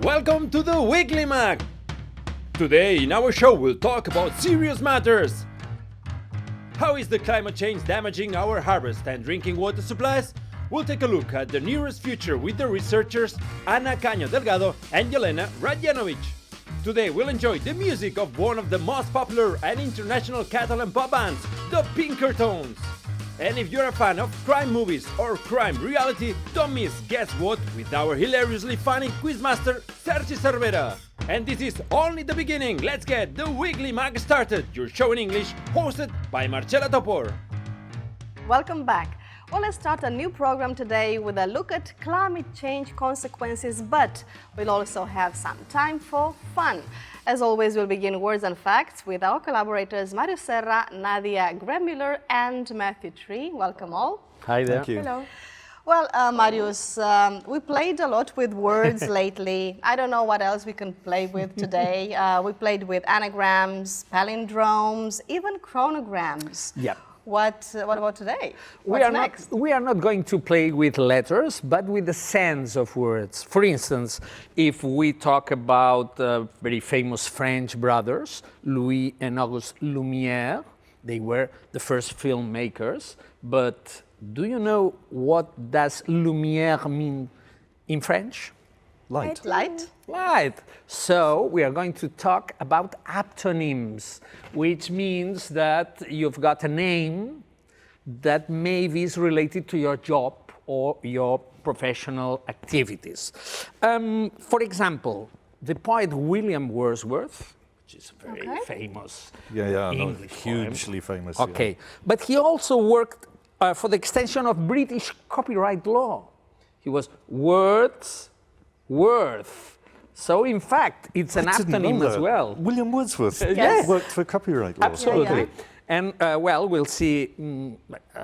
Welcome to the Weekly Mag! Today in our show we'll talk about serious matters. How is the climate change damaging our harvest and drinking water supplies? We'll take a look at the nearest future with the researchers Ana Caño-Delgado and Jelena Radjenovic. Today we'll enjoy the music of one of the most popular and international Catalan pop bands, the Pinkertons. And if you're a fan of crime movies or crime reality, don't miss Guess What with our hilariously funny quizmaster Sergi Cervera. And this is only the beginning. Let's get the Weekly Mag started. Your show in English, hosted by Marcela Topor. Welcome back. Well, let's start a new program today with a look at climate change consequences, but we'll also have some time for fun. As always, we'll begin Words and Facts with our collaborators Mario Serra, Nadia Gremüller and Matthew Tree. Welcome all. Hi there. Thank you. Hello. Well, Marius, we played a lot with words lately. I don't know what else we can play with today. We played with anagrams, palindromes, even chronograms. Yeah. What about today? What's next? We are not going to play with letters, but with the sense of words. For instance, if we talk about very famous French brothers, Louis and Auguste Lumière, they were the first filmmakers. But do you know what does Lumière mean in French? Light. Light? Right. So we are going to talk about aptonyms, which means that you've got a name that maybe is related to your job or your professional activities. For example, the poet William Wordsworth, which is a very famous English hugely poem. famous. Okay, but he also worked for the extension of British copyright law. He was Wordsworth. So in fact, it's an aptonym as well. William Wordsworth Yes. worked for copyright law. Absolutely. Yeah. And we'll see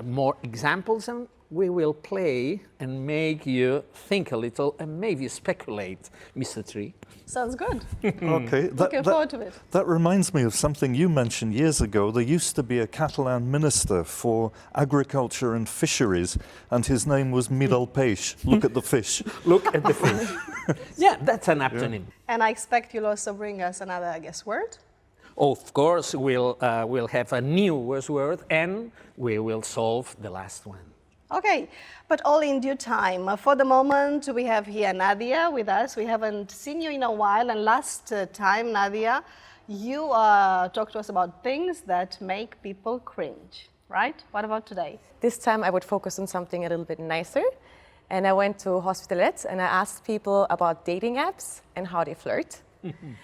more examples, and we will play and make you think a little and maybe speculate, Mr. Tree. Sounds good. Okay. Looking forward to it. That reminds me of something you mentioned years ago. There used to be a Catalan minister for agriculture and fisheries, and his name was Mirall Peix. Look at the fish. Look at the fish. Yeah, that's an aptonym. And I expect you'll also bring us another, I guess, word. Of course, we'll have a new word, and we will solve the last one. Okay, but all in due time. For the moment, we have here Nadia with us. We haven't seen you in a while, and last time, Nadia, you talked to us about things that make people cringe, right? What about today? This time I would focus on something a little bit nicer. And I went to Hospitalet and I asked people about dating apps and how they flirt.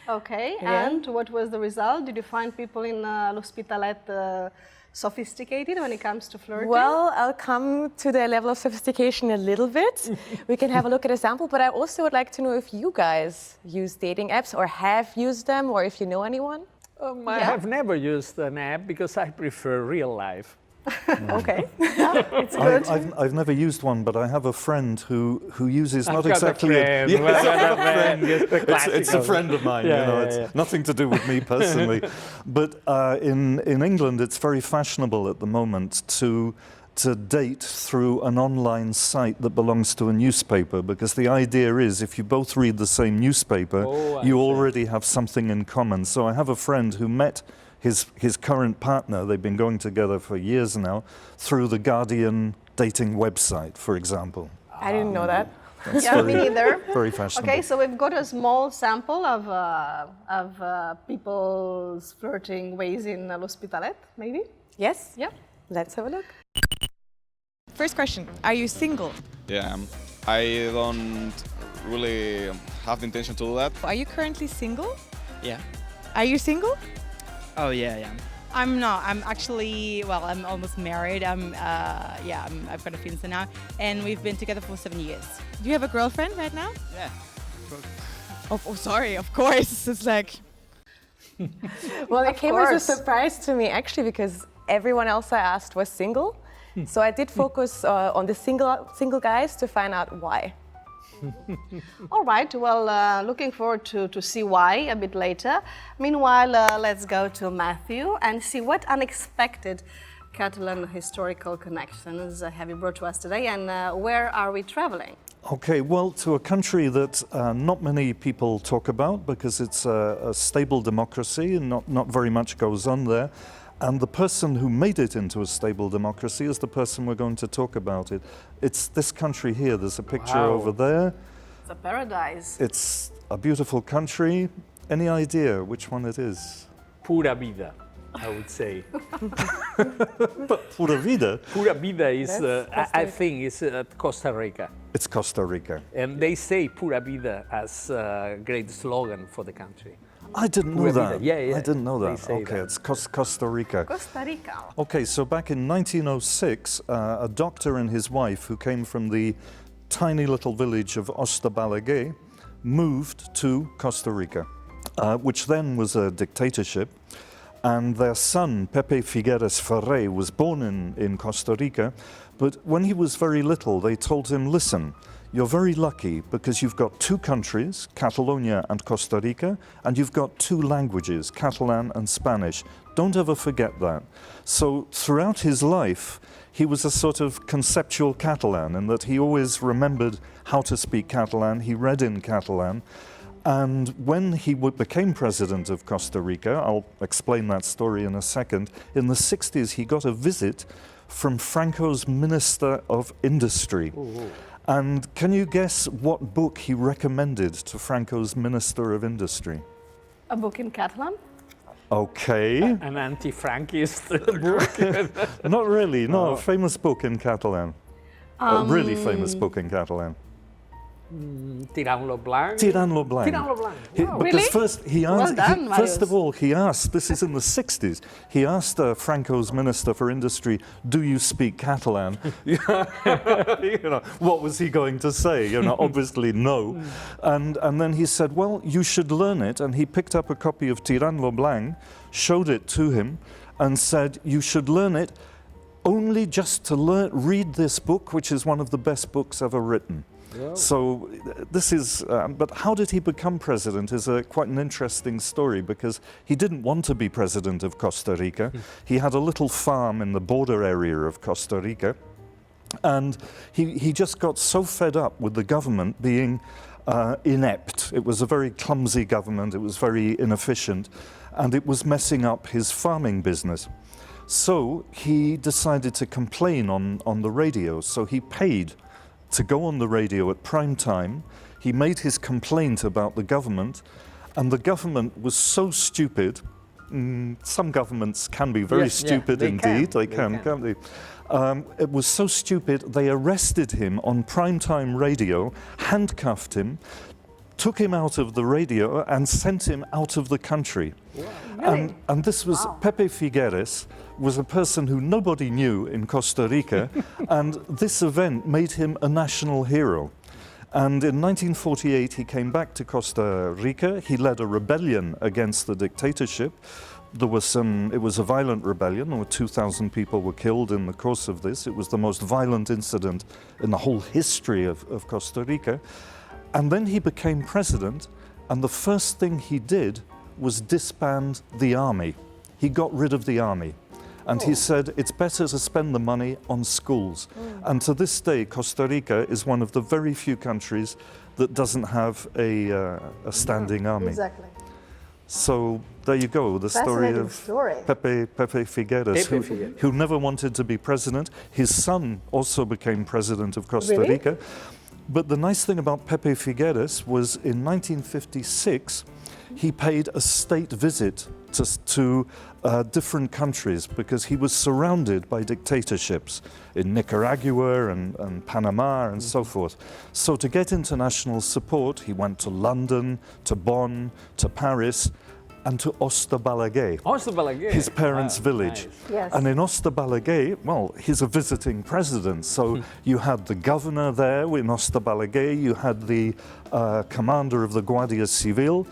Okay, Yeah. and what was the result? Did you find people in L'Hospitalet sophisticated when it comes to flirting? Well, I'll come to their level of sophistication a little bit. We can have a look at a sample, but I also would like to know if you guys use dating apps or have used them, or if you know anyone. I have never used an app because I prefer real life. Okay. It's good. I've never used one, but I have a friend who uses I've not got exactly a friend. Yeah, Well, I've got a friend. Yes, the it's a classical. friend of mine, Yeah, you know, yeah, it's yeah. nothing to do with me personally. But in England, it's very fashionable at the moment to date through an online site that belongs to a newspaper, because the idea is if you both read the same newspaper, you already have something in common. So I have a friend who met his current partner, they've been going together for years now, through the Guardian dating website, for example. I didn't know that. That's Yeah, me neither. Very fashionable. Okay, so we've got a small sample of people's flirting ways in L'Hospitalet, maybe? Yes? Yeah. Let's have a look. First question, are you single? Yeah, I don't really have the intention to do that. Are you currently single? Yeah. Are you single? Oh yeah. I'm not. I'm actually, well, I'm almost married. I've got a fiance now, and we've been together for 7 years. Do you have a girlfriend right now? Yeah. Oh, sorry, of course. It's like, Well, it came as a course. surprise to me, actually, because everyone else I asked was single. So I did focus on the single guys to find out why. All right, well, looking forward to see why a bit later. Meanwhile, let's go to Matthew and see what unexpected Catalan historical connections have you brought to us today, and where are we traveling? Okay, well, to a country that not many people talk about because it's a stable democracy and not very much goes on there. And the person who made it into a stable democracy is the person we're going to talk about. It's this country here. There's a picture over there. It's a paradise. It's a beautiful country. Any idea which one it is? Pura vida, I would say. Pura vida? Pura vida is, That's I think, is Costa Rica. It's Costa Rica. And they say Pura vida as a great slogan for the country. I didn't know Pura that. vida. Yeah. I didn't know They that. say Okay, that. it's Costa Rica. Costa Rica. Okay, so back in 1906, a doctor and his wife who came from the tiny little village of Balaguer moved to Costa Rica, which then was a dictatorship. And their son, Pepe Figueres Ferrer, was born in Costa Rica. But when he was very little, they told him, listen, you're very lucky because you've got two countries, Catalonia and Costa Rica, and you've got two languages, Catalan and Spanish. Don't ever forget that. So throughout his life, he was a sort of conceptual Catalan in that he always remembered how to speak Catalan. He read in Catalan. And when he became president of Costa Rica, I'll explain that story in a second, in the 60s he got a visit from Franco's Minister of Industry. Ooh. And can you guess what book he recommended to Franco's Minister of Industry? A book in Catalan? Okay. An anti-Frankist book? Not really, no, a famous book in Catalan. A really famous book in Catalan. Tirant lo blanc. Tirant lo blanc. Tirant lo blanc. Because Really? first he asked, Well done, first of Marius. all, he asked, this is in the 60s, he asked Franco's Minister for Industry, do you speak Catalan? You know, what was he going to say? You know, obviously no. And then he said, well, you should learn it. And he picked up a copy of Tirant lo blanc, showed it to him, and said, you should learn it only just to read this book, which is one of the best books ever written. Yeah. So this is, but how did he become president is quite an interesting story because he didn't want to be president of Costa Rica. He had a little farm in the border area of Costa Rica, and he just got so fed up with the government being inept. It was a very clumsy government, it was very inefficient, and it was messing up his farming business. So he decided to complain on the radio, so he paid to go on the radio at prime time. He made his complaint about the government, and the government was so stupid. Some governments can be very stupid indeed. They can, can't they? It was so stupid, they arrested him on primetime radio, handcuffed him, took him out of the radio and sent him out of the country. Wow. Really? And this was Pepe Figueres, was a person who nobody knew in Costa Rica, and this event made him a national hero. And in 1948 he came back to Costa Rica. He led a rebellion against the dictatorship. It was a violent rebellion. There were 2,000 people were killed in the course of this. It was the most violent incident in the whole history of Costa Rica. And then he became president, and the first thing he did was disband the army. He got rid of the army. And he said, it's better to spend the money on schools. And to this day, Costa Rica is one of the very few countries that doesn't have a standing army. Exactly. So there you go, the story of Pepe Figueres, who never wanted to be president. His son also became president of Costa Rica. But the nice thing about Pepe Figueres was in 1956, he paid a state visit to different countries because he was surrounded by dictatorships in Nicaragua and Panama and so forth. So to get international support, he went to London, to Bonn, to Paris, and to Balaguer, his parents' village. Nice. Yes. And in Balaguer, well, he's a visiting president, so you had the governor there in Balaguer, you had the commander of the Guardia Civil,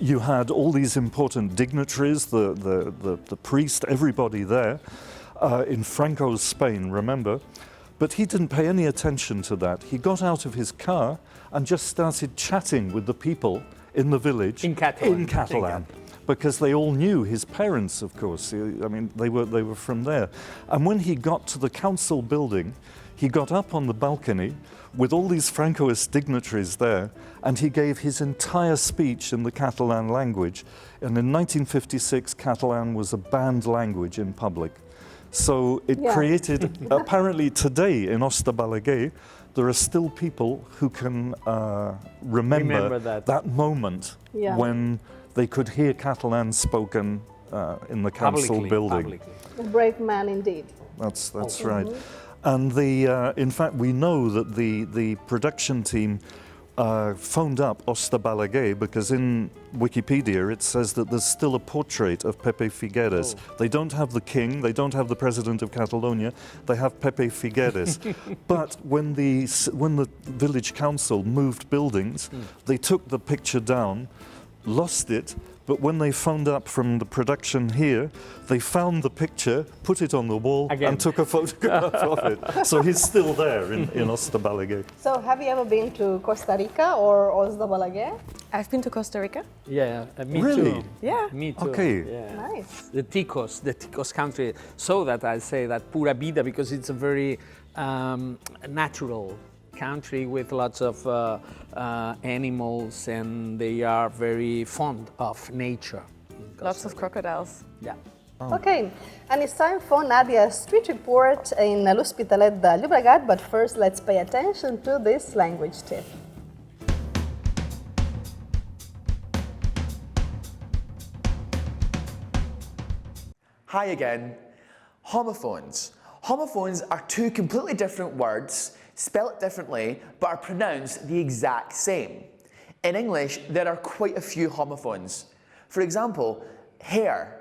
you had all these important dignitaries, the priest, everybody there, in Franco's Spain, remember? But he didn't pay any attention to that. He got out of his car and just started chatting with the people in the village in Catalan. because they all knew his parents, of course. I mean, they were from there. And when he got to the council building, he got up on the balcony with all these Francoist dignitaries there, and he gave his entire speech in the Catalan language. And in 1956, Catalan was a banned language in public. So it created, apparently today in Balaguer, there are still people who can remember that moment when they could hear Catalan spoken in the council building. A brave man indeed. That's right. And in fact, we know that the production team phoned up Balaguer because in Wikipedia it says that there's still a portrait of Pepe Figueres. They don't have the king, they don't have the president of Catalonia, they have Pepe Figueres. But when the village council moved buildings, they took the picture down, lost it, but when they phoned up from the production here, they found the picture, put it on the wall, and took a photograph of it. So he's still there in Balaguer. So have you ever been to Costa Rica or Balaguer? I've been to Costa Rica. Yeah, me Really? too. Yeah. Me too. Okay. Yeah. Nice. The Ticos country. So that I say that pura vida, because it's a very natural country with lots of animals, and they are very fond of nature. Lots of crocodiles. Yeah. Okay, and it's time for Nadia's street report in l'Hospitalet de Llobregat, but first let's pay attention to this language tip. Hi again. Homophones. Homophones are two completely different words, spelt differently, but are pronounced the exact same. In English, there are quite a few homophones. For example, hare.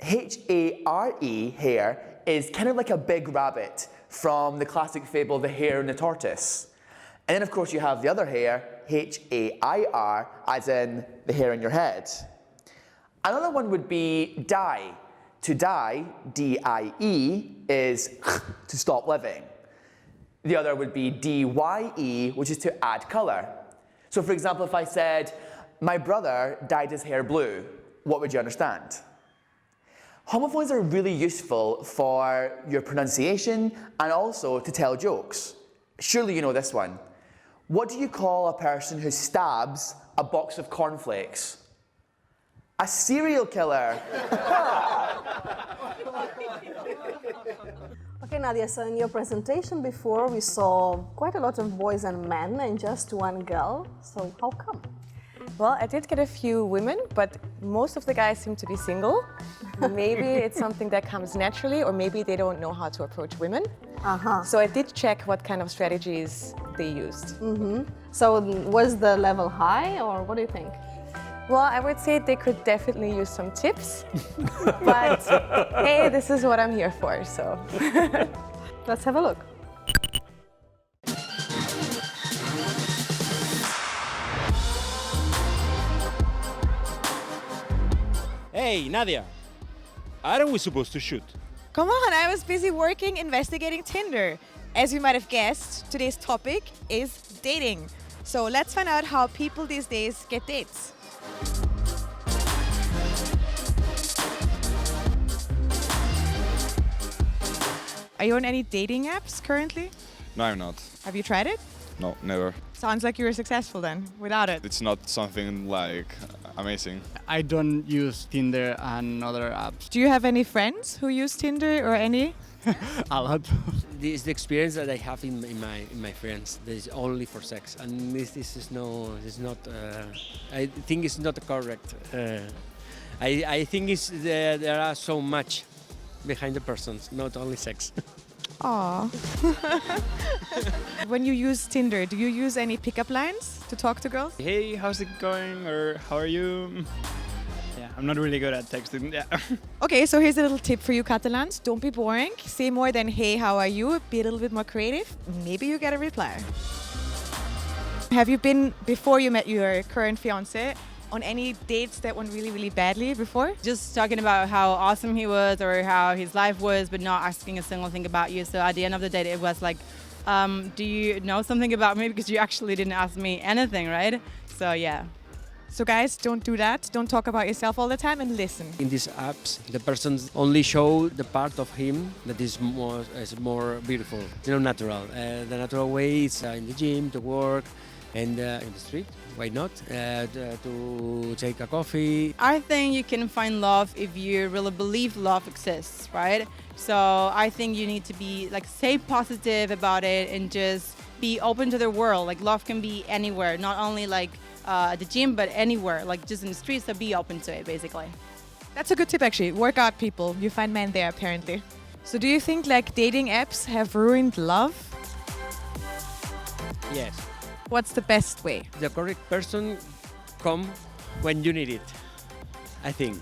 H-A-R-E, hare, is kind of like a big rabbit from the classic fable The Hare and the Tortoise. And then of course you have the other hare, H-A-I-R, as in the hair on your head. Another one would be die. To die, D-I-E, is to stop living. The other would be D-Y-E, which is to add colour. So for example, if I said, my brother dyed his hair blue, what would you understand? Homophones are really useful for your pronunciation and also to tell jokes. Surely you know this one. What do you call a person who stabs a box of cornflakes? A serial killer. Okay, Nadia, so in your presentation before, we saw quite a lot of boys and men and just one girl. So how come? Well, I did get a few women, but most of the guys seem to be single. Maybe it's something that comes naturally, or maybe they don't know how to approach women. So I did check what kind of strategies they used. So was the level high, or what do you think? Well, I would say they could definitely use some tips, but hey, this is what I'm here for, so. Let's have a look. Hey, Nadia, aren't we supposed to shoot? Come on, I was busy working investigating Tinder. As you might have guessed, today's topic is dating. So let's find out how people these days get dates. Are you on any dating apps currently? No, I'm not. Have you tried it? No, never. Sounds like you were successful then, without it. It's not something like amazing. I don't use Tinder and other apps. Do you have any friends who use Tinder or any? A lot. This is the experience that I have in my friends. This is only for sex, and this is not. I think it's not correct. I think there are so much behind the persons, not only sex. Aww. When you use Tinder, do you use any pickup lines to talk to girls? Hey, how's it going? Or how are you? Yeah, I'm not really good at texting. Yeah. Okay, so here's a little tip for you Catalans. Don't be boring. Say more than hey, how are you? Be a little bit more creative. Maybe you get a reply. Have you been, before you met your current fiancé, on any dates that went really, really badly before? Just talking about how awesome he was or how his life was, but not asking a single thing about you. So at the end of the day, it was like, do you know something about me? Because you actually didn't ask me anything, right? So yeah. So guys, don't do that. Don't talk about yourself all the time and listen. In these apps, the persons only show the part of him that is more beautiful, natural. The natural way is in the gym, to work, and in the street. Why not? To take a coffee. I think you can find love if you really believe love exists, right? So I think you need to be stay positive about it and just be open to the world. Love can be anywhere, not only at the gym, but anywhere, just in the streets. So be open to it, basically. That's a good tip, actually. Work out, people. You find men there, apparently. So do you think dating apps have ruined love? Yes. What's the best way? The correct person come when you need it, I think.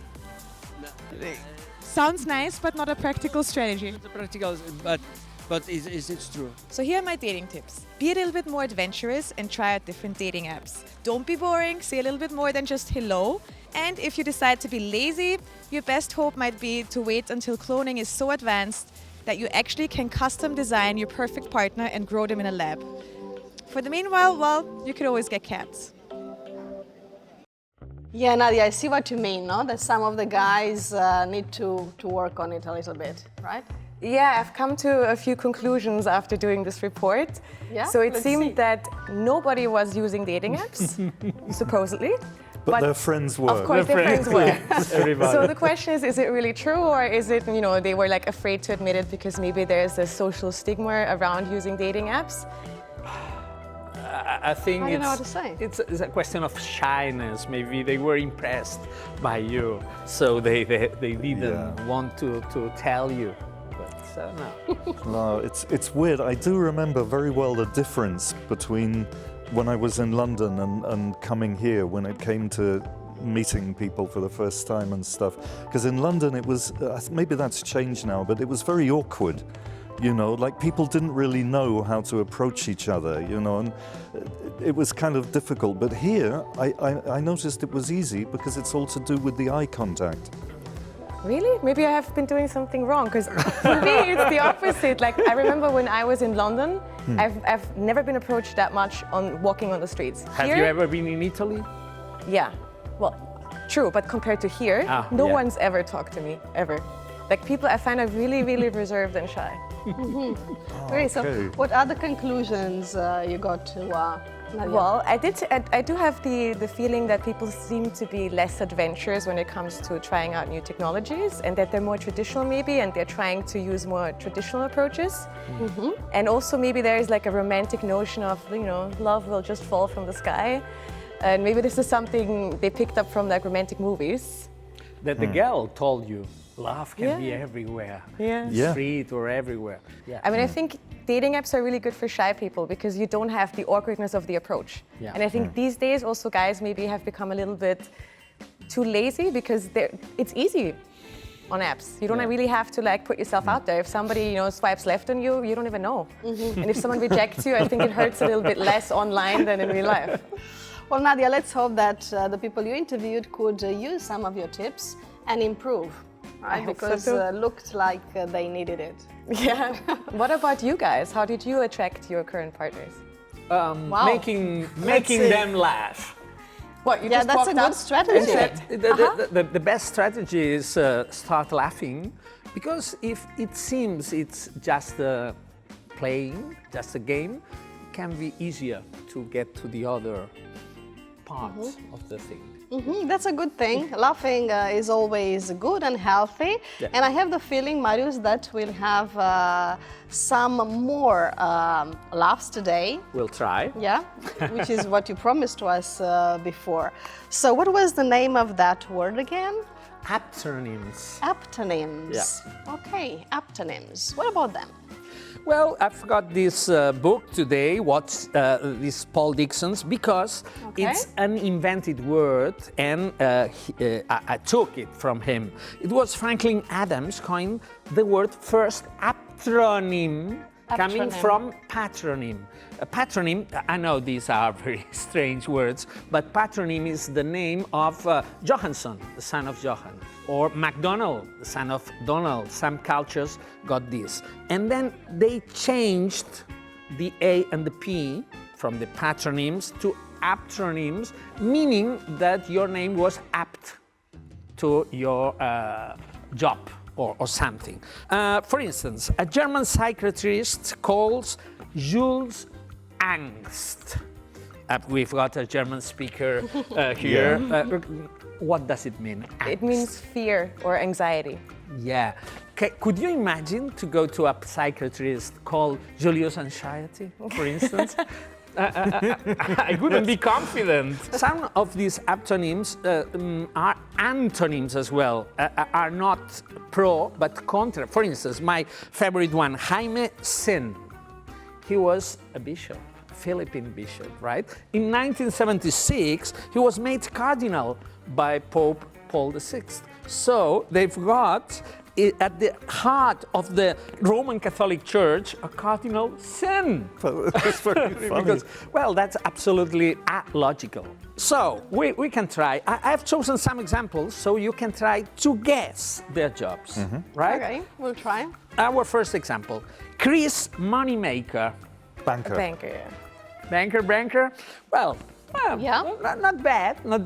Sounds nice, but not a practical strategy. It's practical, but it's true. So here are my dating tips. Be a little bit more adventurous and try out different dating apps. Don't be boring, say a little bit more than just hello. And if you decide to be lazy, your best hope might be to wait until cloning is so advanced that you actually can custom design your perfect partner and grow them in a lab. For the meanwhile, well, you could always get cats. Yeah, Nadia, I see what you mean, no? That some of the guys need to work on it a little bit, right? Yeah, I've come to a few conclusions after doing this report. Yeah? So it Let's seemed see. that nobody was using dating apps, supposedly. But their friends were. Of course, their friends were. Everybody. So the question is it really true, or is it, they were afraid to admit it because maybe there's a social stigma around using dating apps? I think I don't know what to say. It's a question of shyness. Maybe they were impressed by you, so they didn't want to tell you. But no. No, it's weird. I do remember very well the difference between when I was in London and coming here when it came to meeting people for the first time and stuff. Because in London it was, maybe that's changed now, but it was very awkward. People didn't really know how to approach each other, and it was kind of difficult. But here, I noticed it was easy because it's all to do with the eye contact. Really? Maybe I have been doing something wrong, because for me it's the opposite. I remember when I was in London, I've never been approached that much on walking on the streets. Have you ever been in Italy? Yeah. Well, true, but compared to here, no one's ever talked to me, ever. People I find are really, really reserved and shy. Great. So what are the conclusions you got to, Nadia? Well, I do have the feeling that people seem to be less adventurous when it comes to trying out new technologies, and that they're more traditional maybe, and they're trying to use more traditional approaches. And also maybe there is a romantic notion of, love will just fall from the sky. And maybe this is something they picked up from romantic movies. That the girl told you. Love can be everywhere, street or everywhere. Yeah. I mean, I think dating apps are really good for shy people because you don't have the awkwardness of the approach. Yeah. And I think these days also guys maybe have become a little bit too lazy because it's easy on apps. You don't really have to put yourself out there. If somebody swipes left on you, you don't even know. And if someone rejects you, I think it hurts a little bit less online than in real life. Well, Nadia, let's hope that the people you interviewed could use some of your tips and improve. Right? Because looked like they needed it. Yeah. What about you guys? How did you attract your current partners? Making them laugh. What, you just that's a good strategy. The best strategy is start laughing, because if it seems it's just playing, just a game, it can be easier to get to the other parts of the thing. That's a good thing. Laughing is always good and healthy. Yeah. And I have the feeling, Marius, that we'll have some more laughs today. We'll try. Yeah, which is what you promised to us before. So what was the name of that word again? Aptonyms. Aptonyms. Yeah. Okay, aptonyms. What about them? Well, I've got this book today, this Paul Dixon's, because it's an invented word, and I took it from him. It was Franklin Adams coined the word first, aptronym, coming from patronym. A patronym, I know these are very strange words, but patronym is the name of Johansson, the son of Johann, or MacDonald, the son of Donald. Some cultures got this. And then they changed the A and the P from the patronyms to aptronyms, meaning that your name was apt to your job or something. For instance, a German psychiatrist calls Jules Angst. We've got a German speaker here. What does it mean? Angst? It means fear or anxiety. Yeah. Could you imagine to go to a psychiatrist called Julius Anxiety, for instance? I wouldn't be confident. Some of these aptonyms are antonyms as well, are not pro but contra. For instance, my favorite one, Jaime Sin. He was a bishop, Philippine bishop, right? In 1976, he was made cardinal by Pope Paul VI. So they've got at the heart of the Roman Catholic Church a cardinal sin. That's very funny. Because, well, that's absolutely logical. So we can try. I've chosen some examples so you can try to guess their jobs, right? Okay, we'll try. Our first example, Chris Moneymaker. Banker. A banker, yeah. Banker. Well, Yeah. not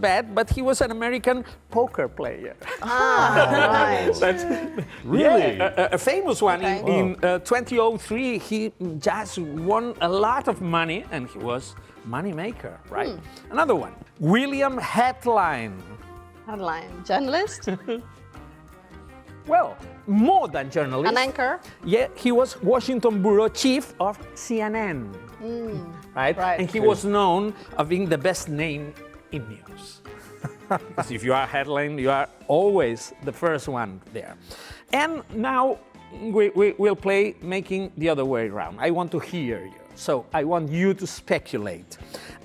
bad, but he was an American poker player. Right. That's Really? yeah, a famous one. Okay. In 2003, he just won a lot of money, and he was money maker, right? Another one, William Headline. Headline. Journalist. Well, more than journalist. An anchor. Yeah, he was Washington bureau chief of CNN, right? Right. And he was known of being the best name in news. Because if you are headline, you are always the first one there. And now we'll play making the other way around. I want to hear you. So I want you to speculate.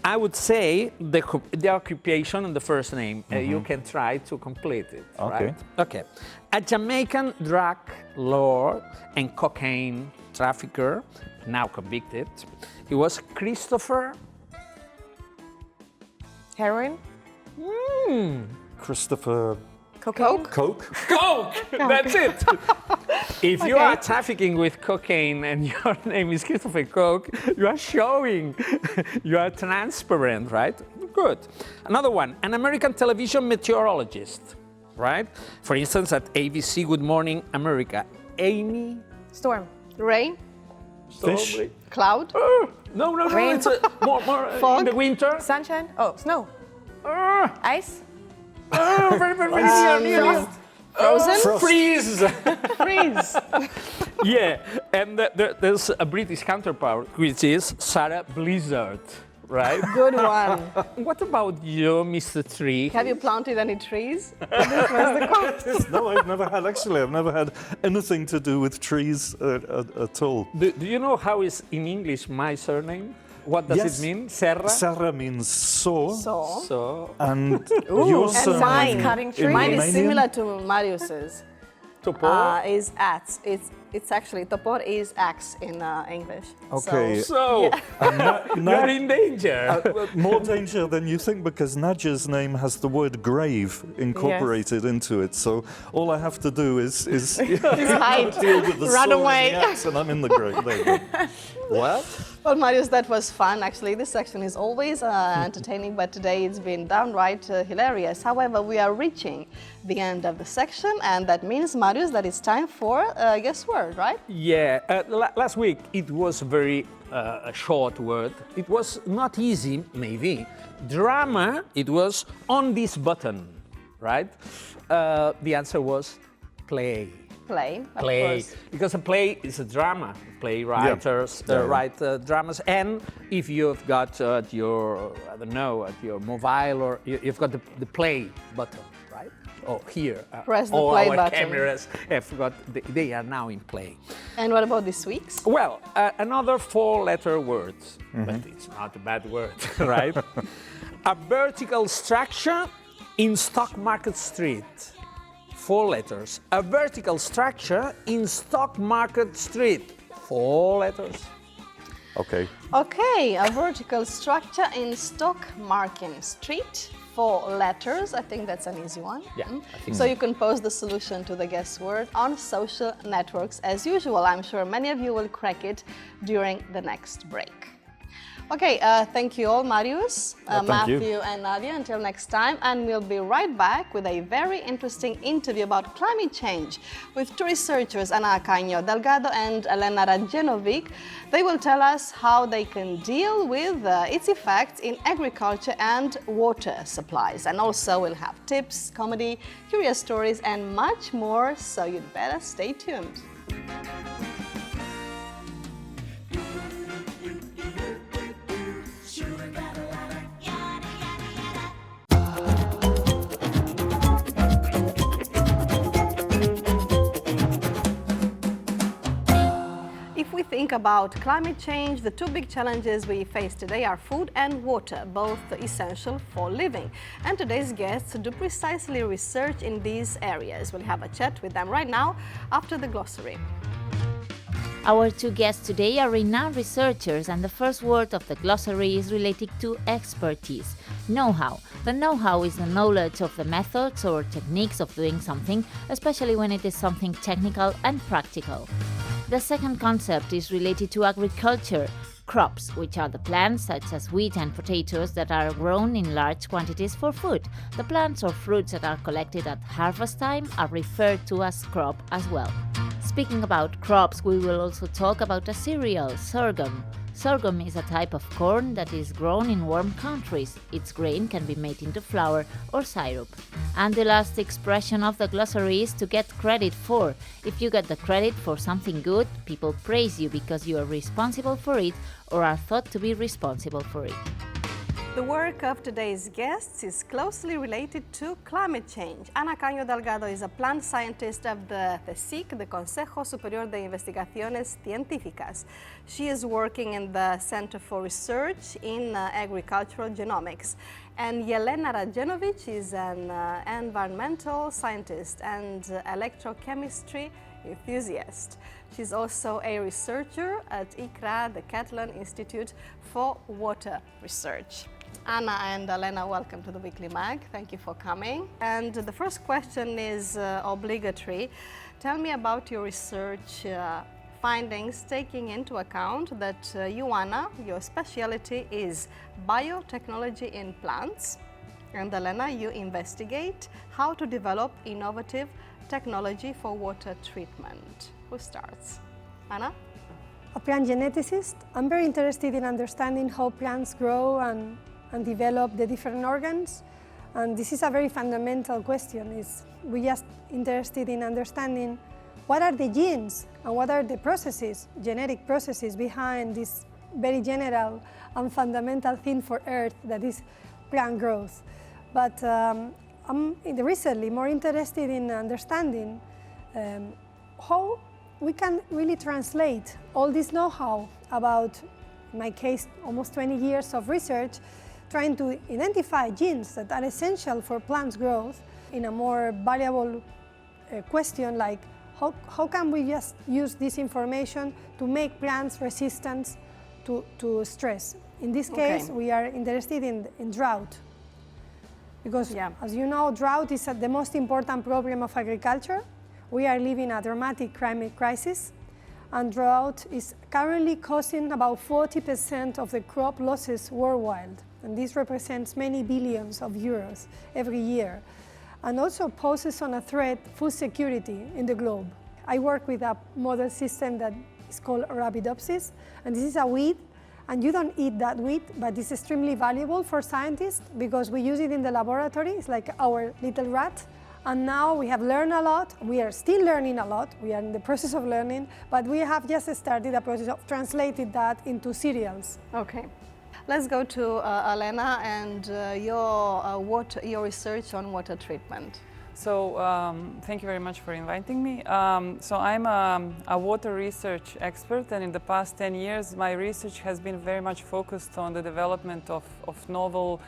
I would say the occupation and the first name. You can try to complete it. Okay. Right? Okay. A Jamaican drug lord and cocaine trafficker, now convicted. He was Christopher. Heroin? Christopher Cocaine? Coke. Coke! That's it! If you are trafficking with cocaine and your name is Christopher Coke, you are showing, you are transparent, right? Good. Another one, an American television meteorologist, right? For instance, at ABC Good Morning America, Amy. Storm. Rain. Fish. Cloud. No, Rain. it's more Fog. in the winter. Sunshine? Oh, snow. Ice? Very near. Frozen. Freeze! Freeze. Yeah, and there's a British counterpart, which is Sarah Blizzard, right? Good one. What about you, Mr. Tree? Have you planted any trees? This was the question. No, I've never had anything to do with trees at all. Do you know how is in English my surname? What does Yes. it mean? Serra? Serra means saw, So. and your And surname mine. Cutting in trees. Mine is Romanian? similar to Marius's. Topor? Is axe. It's actually topor is axe in English. Okay. So, you're in danger. More danger than you think, because Nadja's name has the word grave incorporated into it. So all I have to do is hide. deal with the Run saw away. and the axe, and I'm in the grave. There you go. What? Well, Marius, that was fun. Actually, this section is always entertaining, but today it's been downright hilarious. However, we are reaching the end of the section, and that means, Marius, that it's time for guess word, right? Yeah, last week it was very a short word. It was not easy, maybe. Drama, it was on this button, right? The answer was play. Play, of Play, course. because a play is a drama. Playwriters write dramas, and if you've got at your, I don't know, at your mobile, or you've got the play button, right? Oh, here. Press the all play our button. cameras have got, they are now in play. And what about this week's? Well, another 4-letter word, but it's not a bad word, right? A vertical structure in Stock Market Street. 4 letters. A vertical structure in Stock Market Street. 4 letters. Okay. Okay, a vertical structure in Stock Market Street. 4 letters. I think that's an easy one. Yeah, I think So you can post the solution to the guess word on social networks as usual. I'm sure many of you will crack it during the next break. Okay, thank you all, Marius, thank Matthew, you. and Nadia. Until next time, and we'll be right back with a very interesting interview about climate change with two researchers, Ana Caño-Delgado and Jelena Radjenovic. They will tell us how they can deal with its effects in agriculture and water supplies. And also we'll have tips, comedy, curious stories, and much more, so you'd better stay tuned. If we think about climate change, the two big challenges we face today are food and water, both essential for living. And today's guests do precisely research in these areas. We'll have a chat with them right now after the glossary. Our two guests today are renowned researchers, and the first word of the glossary is related to expertise, know-how. The know-how is the knowledge of the methods or techniques of doing something, especially when it is something technical and practical. The second concept is related to agriculture, crops, which are the plants such as wheat and potatoes that are grown in large quantities for food. The plants or fruits that are collected at harvest time are referred to as crop as well. Speaking about crops, we will also talk about a cereal, sorghum. Sorghum is a type of corn that is grown in warm countries. Its grain can be made into flour or syrup. And the last expression of the glossary is to get credit for. If you get the credit for something good, people praise you because you are responsible for it or are thought to be responsible for it. The work of today's guests is closely related to climate change. Ana Caño-Delgado is a plant scientist of the CSIC, the Consejo Superior de Investigaciones Científicas. She is working in the Center for Research in Agricultural Genomics. And Jelena Radjenovic is an environmental scientist and electrochemistry enthusiast. She's also a researcher at ICRA, the Catalan Institute for Water Research. Ana and Jelena, welcome to the Weekly Mag. Thank you for coming. And the first question is obligatory. Tell me about your research findings, taking into account that you, Ana, your specialty is biotechnology in plants. And Jelena, you investigate how to develop innovative technology for water treatment. Who starts? Ana? A plant geneticist, I'm very interested in understanding how plants grow and develop the different organs. And this is a very fundamental question. We're just interested in understanding what are the genes and what are the processes, genetic processes behind this very general and fundamental thing for Earth that is plant growth. But I'm recently more interested in understanding how we can really translate all this know-how about, in my case, almost 20 years of research, trying to identify genes that are essential for plants' growth in a more valuable question like how can we just use this information to make plants resistant to stress. In this case, we are interested in drought. Because, as you know, drought is the most important problem of agriculture. We are living a dramatic climate crisis, and drought is currently causing about 40% of the crop losses worldwide. And this represents many billions of euros every year, and also poses on a threat food security in the globe. I work with a model system that is called Arabidopsis, and this is a weed. And you don't eat that wheat, but it's extremely valuable for scientists because we use it in the laboratory. It's like our little rat. And now we have learned a lot. We are still learning a lot. We are in the process of learning, but we have just started a process of translating that into cereals. Okay. Let's go to Jelena and your research on water treatment. So thank you very much for inviting me. So I'm a water research expert, and in the past 10 years my research has been very much focused on the development of novel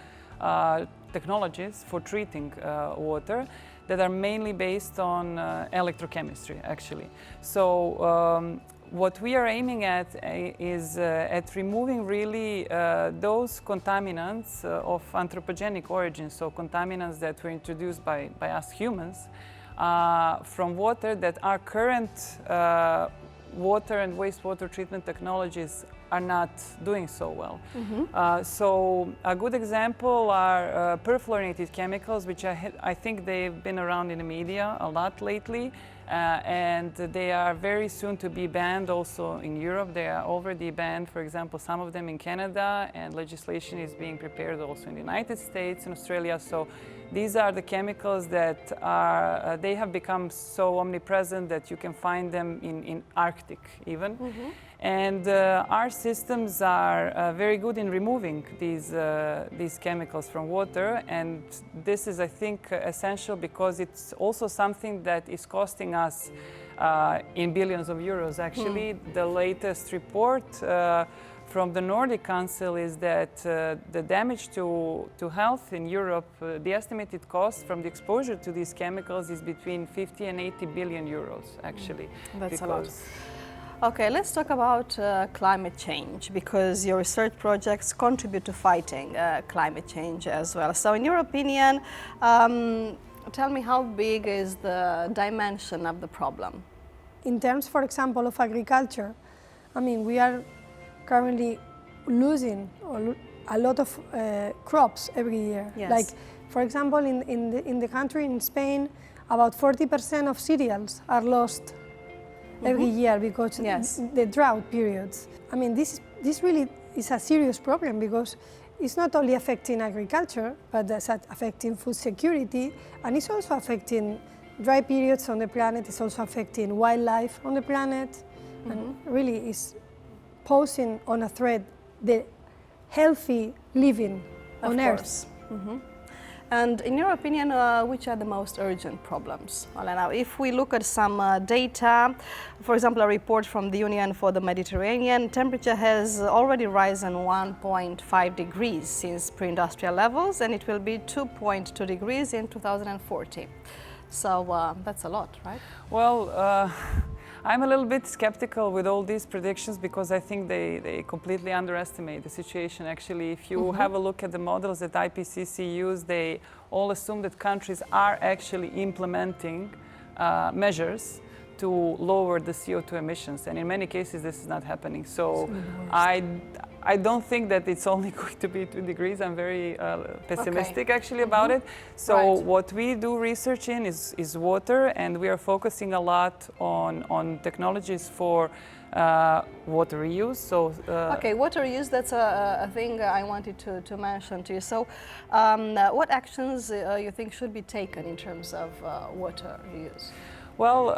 technologies for treating water that are mainly based on electrochemistry, actually. So what we are aiming at is at removing really those contaminants of anthropogenic origin, so contaminants that were introduced by us humans from water that are current water and wastewater treatment technologies are not doing so well. So a good example are perfluorinated chemicals, which I think they've been around in the media a lot lately. And they are very soon to be banned also in Europe. They are already banned, for example, some of them in Canada, and legislation is being prepared also in the United States and Australia. So these are the chemicals that are, they have become so omnipresent that you can find them in Arctic even. And our systems are very good in removing these chemicals from water, and this is, I think, essential because it's also something that is costing us in billions of euros. Actually, the latest report from the Nordic Council is that the damage to health in Europe, the estimated cost from the exposure to these chemicals is between 50 and 80 billion euros, actually. That's a lot. Okay, let's talk about climate change, because your research projects contribute to fighting climate change as well. So in your opinion, tell me, how big is the dimension of the problem? In terms, for example, of agriculture, I mean, we are currently losing a lot of crops every year. Yes. Like, for example, in the country, in Spain, about 40% of cereals are lost every year because the drought periods. I mean, this really is a serious problem because it's not only affecting agriculture, but it's affecting food security, and it's also affecting dry periods on the planet. It's also affecting wildlife on the planet, and really is posing on a threat the healthy living on Earth. And in your opinion, which are the most urgent problems? Well, now, if we look at some data, for example, a report from the Union for the Mediterranean, temperature has already risen 1.5 degrees since pre-industrial levels, and it will be 2.2 degrees in 2040. So that's a lot, right? Well, I'm a little bit skeptical with all these predictions because I think they completely underestimate the situation. Actually, if you have a look at the models that IPCC use, they all assume that countries are actually implementing measures to lower the CO2 emissions, and in many cases this is not happening. So I don't think that it's only going to be 2 degrees. I'm very pessimistic actually about it. So what we do research in is water, and we are focusing a lot on technologies for water reuse. So okay, water reuse, that's a thing I wanted to mention to you. So what actions you think should be taken in terms of water reuse? Well,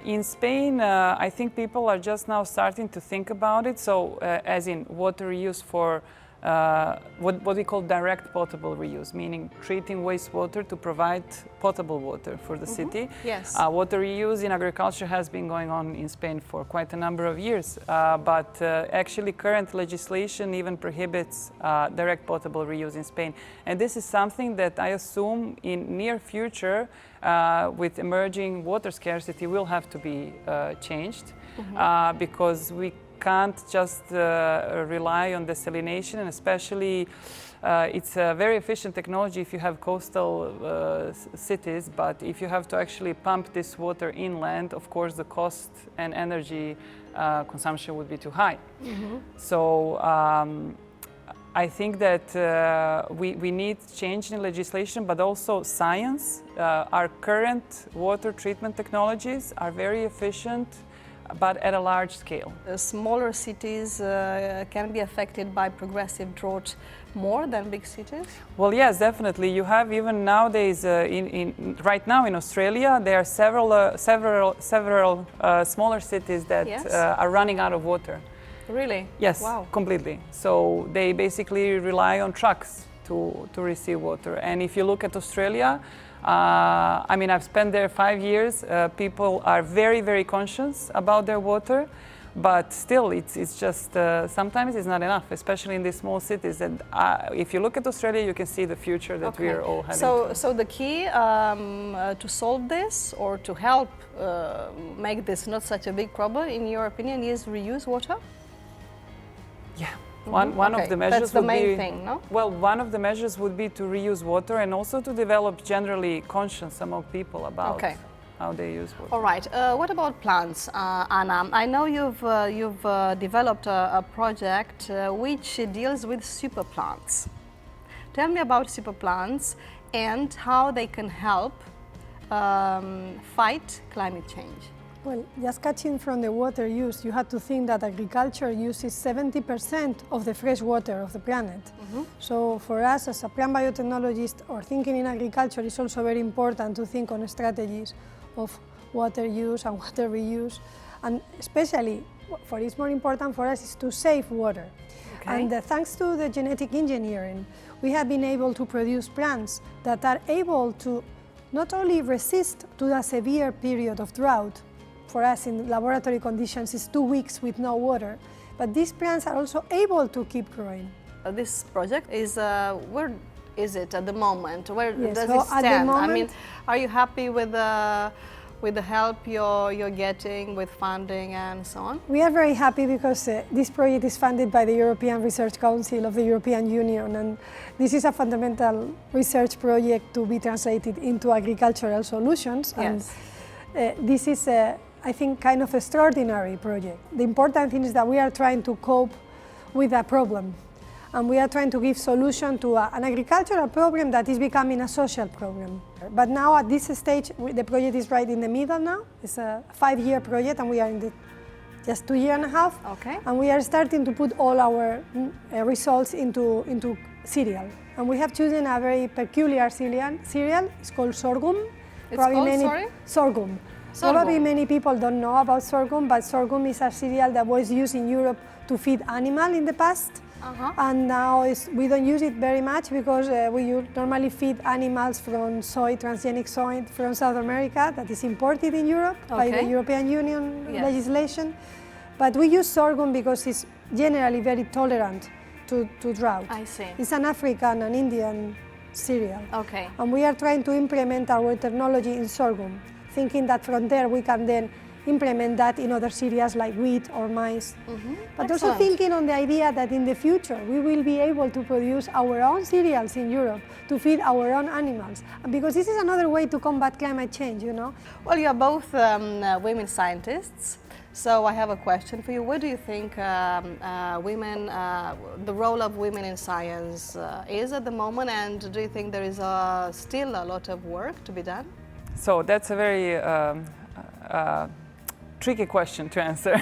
in Spain, I think people are just now starting to think about it. So, as in water reuse for what we call direct potable reuse, meaning treating wastewater to provide potable water for the city. Yes. Water reuse in agriculture has been going on in Spain for quite a number of years, but actually current legislation even prohibits direct potable reuse in Spain. And this is something that I assume in near future with emerging water scarcity will have to be changed because we can't just rely on desalination, and especially it's a very efficient technology if you have coastal cities, but if you have to actually pump this water inland, of course the cost and energy consumption would be too high. So I think that we need change in legislation, but also science. Our current water treatment technologies are very efficient, but at a large scale. Smaller cities can be affected by progressive drought more than big cities? Well, yes, definitely. You have even nowadays, right now in Australia, there are several smaller cities that are running out of water. Really? Yes, wow. Completely. So they basically rely on trucks to receive water. And if you look at Australia, I mean, I've spent there 5 years. People are very, very conscious about their water, but still, it's just sometimes it's not enough, especially in these small cities. And if you look at Australia, you can see the future that we are all heading to. So the key to solve this or to help make this not such a big problem, in your opinion, is reuse water? Yeah. One of the measures That's the would main be, thing, no? Well, one of the measures would be to reuse water and also to develop generally conscience among people about how they use water. All right. What about plants, Anna? I know you've developed a project which deals with super plants. Tell me about super plants and how they can help fight climate change. Well, just catching from the water use, you have to think that agriculture uses 70% of the fresh water of the planet. So for us as a plant biotechnologist or thinking in agriculture, it's also very important to think on strategies of water use and water reuse. And especially, what is more important for us is to save water. Okay. And thanks to the genetic engineering, we have been able to produce plants that are able to not only resist to the severe period of drought. For us in laboratory conditions is 2 weeks with no water, but these plants are also able to keep growing. This project is, where is it at the moment? Where Yes, does so it at the stand? I mean, moment- are you happy with the help you're getting with funding and so on? We are very happy because this project is funded by the European Research Council of the European Union, and this is a fundamental research project to be translated into agricultural solutions. Yes. And this is I think, kind of extraordinary project. The important thing is that we are trying to cope with a problem, and we are trying to give solution to an agricultural problem that is becoming a social problem. But now at this stage, the project is right in the middle now. It's a 5-year project, and we are in the just 2.5 years. Okay. And we are starting to put all our results into cereal. And we have chosen a very peculiar cereal. It's called sorghum. It's called, sorry? Sorghum. Sorghum. Probably many people don't know about sorghum, but sorghum is a cereal that was used in Europe to feed animals in the past. And now we don't use it very much because we normally feed animals from soy, transgenic soy from South America that is imported in Europe by the European Union legislation. But we use sorghum because it's generally very tolerant to drought. I see. It's an African and Indian cereal. Okay. And we are trying to implement our technology in sorghum, thinking that from there we can then implement that in other cereals like wheat or maize. But also thinking on the idea that in the future we will be able to produce our own cereals in Europe to feed our own animals. Because this is another way to combat climate change, you know. Well, you're both women scientists, so I have a question for you. What do you think women, the role of women in science is at the moment, and do you think there is still a lot of work to be done? So that's a very tricky question to answer.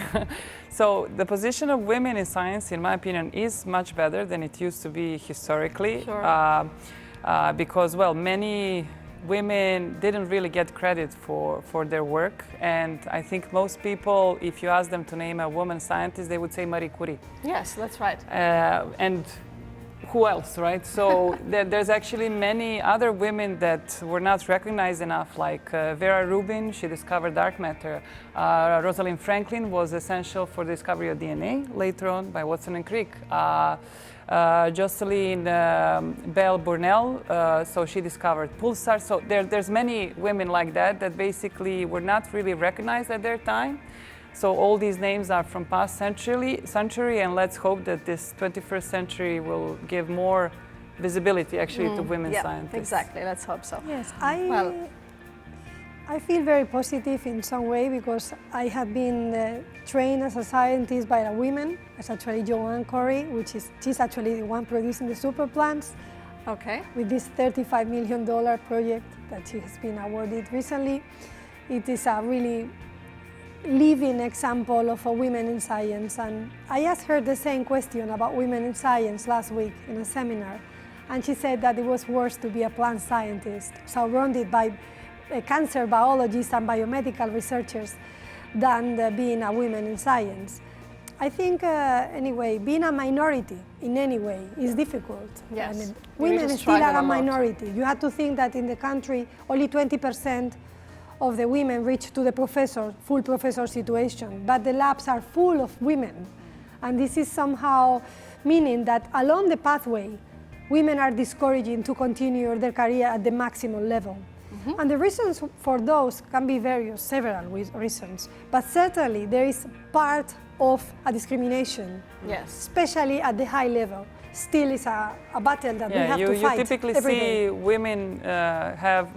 So the position of women in science, in my opinion, is much better than it used to be historically. Sure. Because, well, many women didn't really get credit for their work. And I think most people, if you ask them to name a woman scientist, they would say Marie Curie. Yes, that's right. And who else, right? So there's actually many other women that were not recognized enough, like Vera Rubin, she discovered dark matter. Rosalind Franklin was essential for the discovery of DNA later on by Watson and Crick. Jocelyn Bell Burnell, so she discovered pulsars. So there's many women like that basically were not really recognized at their time. So all these names are from past century, and let's hope that this 21st century will give more visibility actually to women scientists. Exactly, let's hope so. Yes, I feel very positive in some way because I have been trained as a scientist by a woman, as actually Joanne Corey, she's actually the one producing the super plants. Okay. With this $35 million project that she has been awarded recently. It is a really living example of a women in science, and I asked her the same question about women in science last week in a seminar, and she said that it was worse to be a plant scientist, surrounded by cancer biologists and biomedical researchers, than being a woman in science. I think, anyway, being a minority in any way is difficult. Yes. I mean, women still are a minority. You have to think that in the country, only 20% of the women reach to the full professor situation, but the labs are full of women. And this is somehow meaning that along the pathway, women are discouraging to continue their career at the maximum level. And the reasons for those can be several reasons, but certainly there is part of a discrimination, yes, especially at the high level, still is a battle that we have you to fight typically every see day. women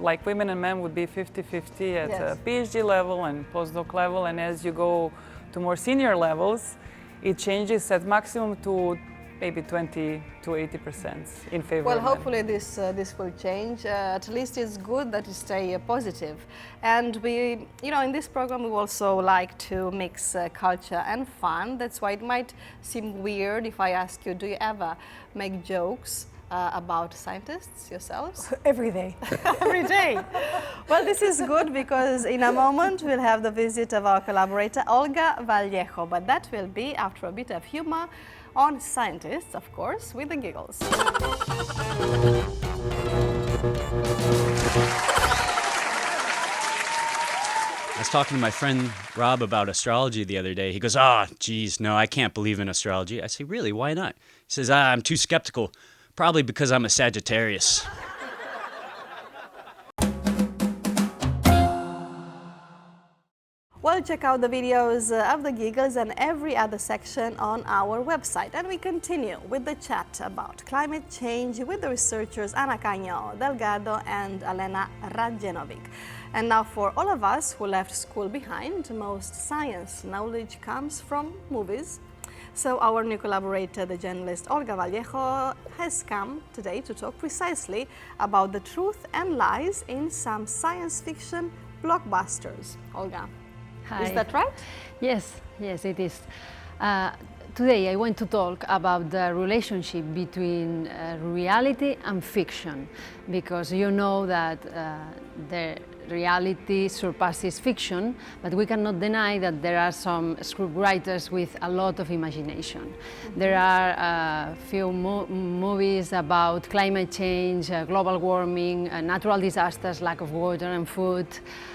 like women and men would be 50-50 at Yes. PhD level and postdoc level, and as you go to more senior levels, it changes at maximum to maybe 20 to 80% in favor Well, of men. hopefully this will change. At least it's good that you stay positive. And we, in this program, we also like to mix culture and fun. That's why it might seem weird if I ask you, do you ever make jokes about scientists yourselves? Every day. Every day. Well, this is good because in a moment we'll have the visit of our collaborator Olga Vallejo, but that will be after a bit of humor on scientists, of course, with the giggles. I was talking to my friend Rob about astrology the other day. He goes, geez, no, I can't believe in astrology. I say, really, why not? He says, I'm too skeptical, probably because I'm a Sagittarius. Well, check out the videos of the giggles and every other section on our website. And we continue with the chat about climate change with the researchers Ana Caño-Delgado and Jelena Radjenovic. And now for all of us who left school behind, most science knowledge comes from movies. So our new collaborator, the journalist Olga Vallejo, has come today to talk precisely about the truth and lies in some science fiction blockbusters. Olga. Hi. Is that right? Yes, it is. Today I want to talk about the relationship between reality and fiction, because you know that the reality surpasses fiction, but we cannot deny that there are some scriptwriters with a lot of imagination. There are a few movies about climate change, global warming, natural disasters, lack of water and food.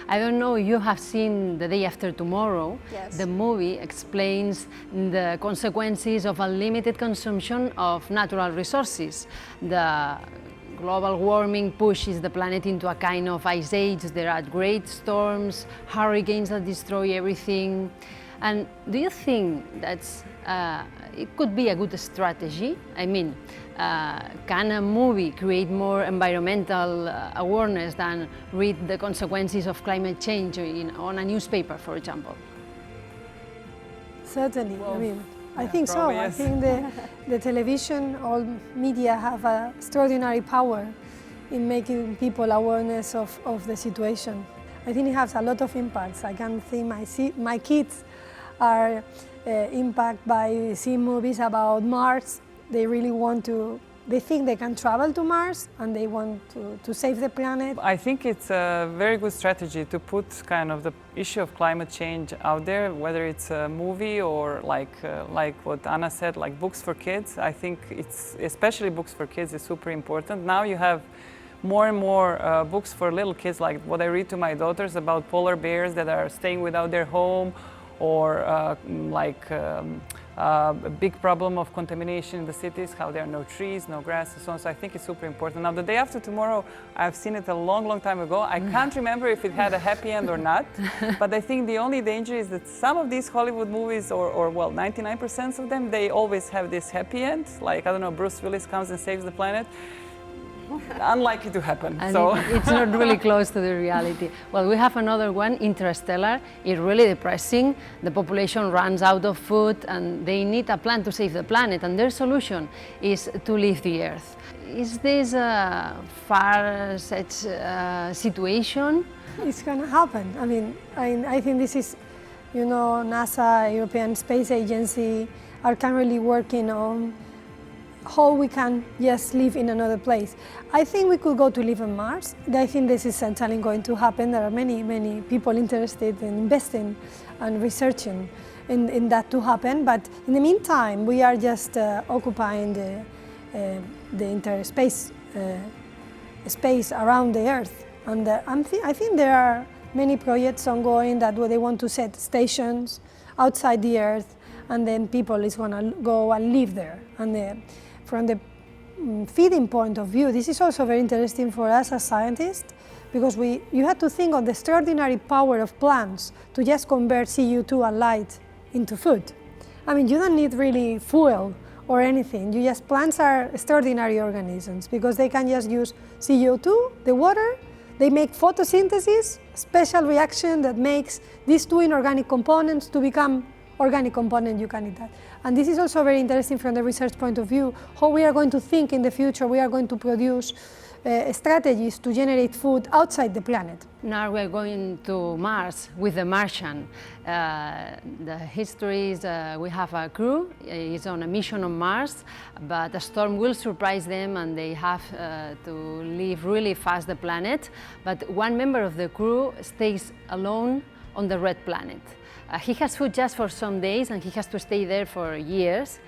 I don't know, you have seen The Day After Tomorrow. Yes. The movie explains the consequences of unlimited consumption of natural resources. The global warming pushes the planet into a kind of ice age. There are great storms, hurricanes that destroy everything. And do you think that's, it could be a good strategy? I mean, can a movie create more environmental awareness than read the consequences of climate change on a newspaper, for example? Certainly. Well, I think so. probably I yes. think the television, all media have an extraordinary power in making people awareness of the situation. I think it has a lot of impacts. I can think my kids are impacted by seeing movies about Mars. They really want to, they think they can travel to Mars and they want to save the planet. I think it's a very good strategy to put kind of the issue of climate change out there, whether it's a movie or like what Anna said, like books for kids. I think it's, especially books for kids, is super important. Now you have more and more books for little kids, like what I read to my daughters about polar bears that are staying without their home, or a big problem of contamination in the cities, how there are no trees, no grass, and so on. So I think it's super important. Now, The Day After Tomorrow, I've seen it a long, long time ago. I can't remember if it had a happy end or not, but I think the only danger is that some of these Hollywood movies, or well, 99% of them, they always have this happy end. Like, I don't know, Bruce Willis comes and saves the planet. Unlikely to happen. And so it's not really close to the reality. Well, we have another one, Interstellar. It's really depressing. The population runs out of food and they need a plan to save the planet, and their solution is to leave the Earth. Is this a far-fetched situation? It's going to happen. I think this is, NASA, European Space Agency, are currently working on how we can just live in another place. I think we could go to live on Mars. I think this is certainly going to happen. There are many, many people interested in investing and researching in that to happen. But in the meantime, we are just occupying the interspace space around the Earth. And I think there are many projects ongoing that where they want to set stations outside the Earth, and then people is going to go and live there. And from the feeding point of view, this is also very interesting for us as scientists, because you have to think of the extraordinary power of plants to just convert CO2 and light into food. You don't need really fuel or anything. Plants are extraordinary organisms because they can just use CO2, the water, they make photosynthesis, special reaction that makes these two inorganic components to become organic component, you can eat that. And this is also very interesting from the research point of view, how we are going to think in the future, we are going to produce strategies to generate food outside the planet. Now we're going to Mars with the Martian. The history is we have a crew, is on a mission on Mars, but a storm will surprise them and they have to leave really fast the planet. But one member of the crew stays alone on the red planet. He has food just for some days and he has to stay there for years.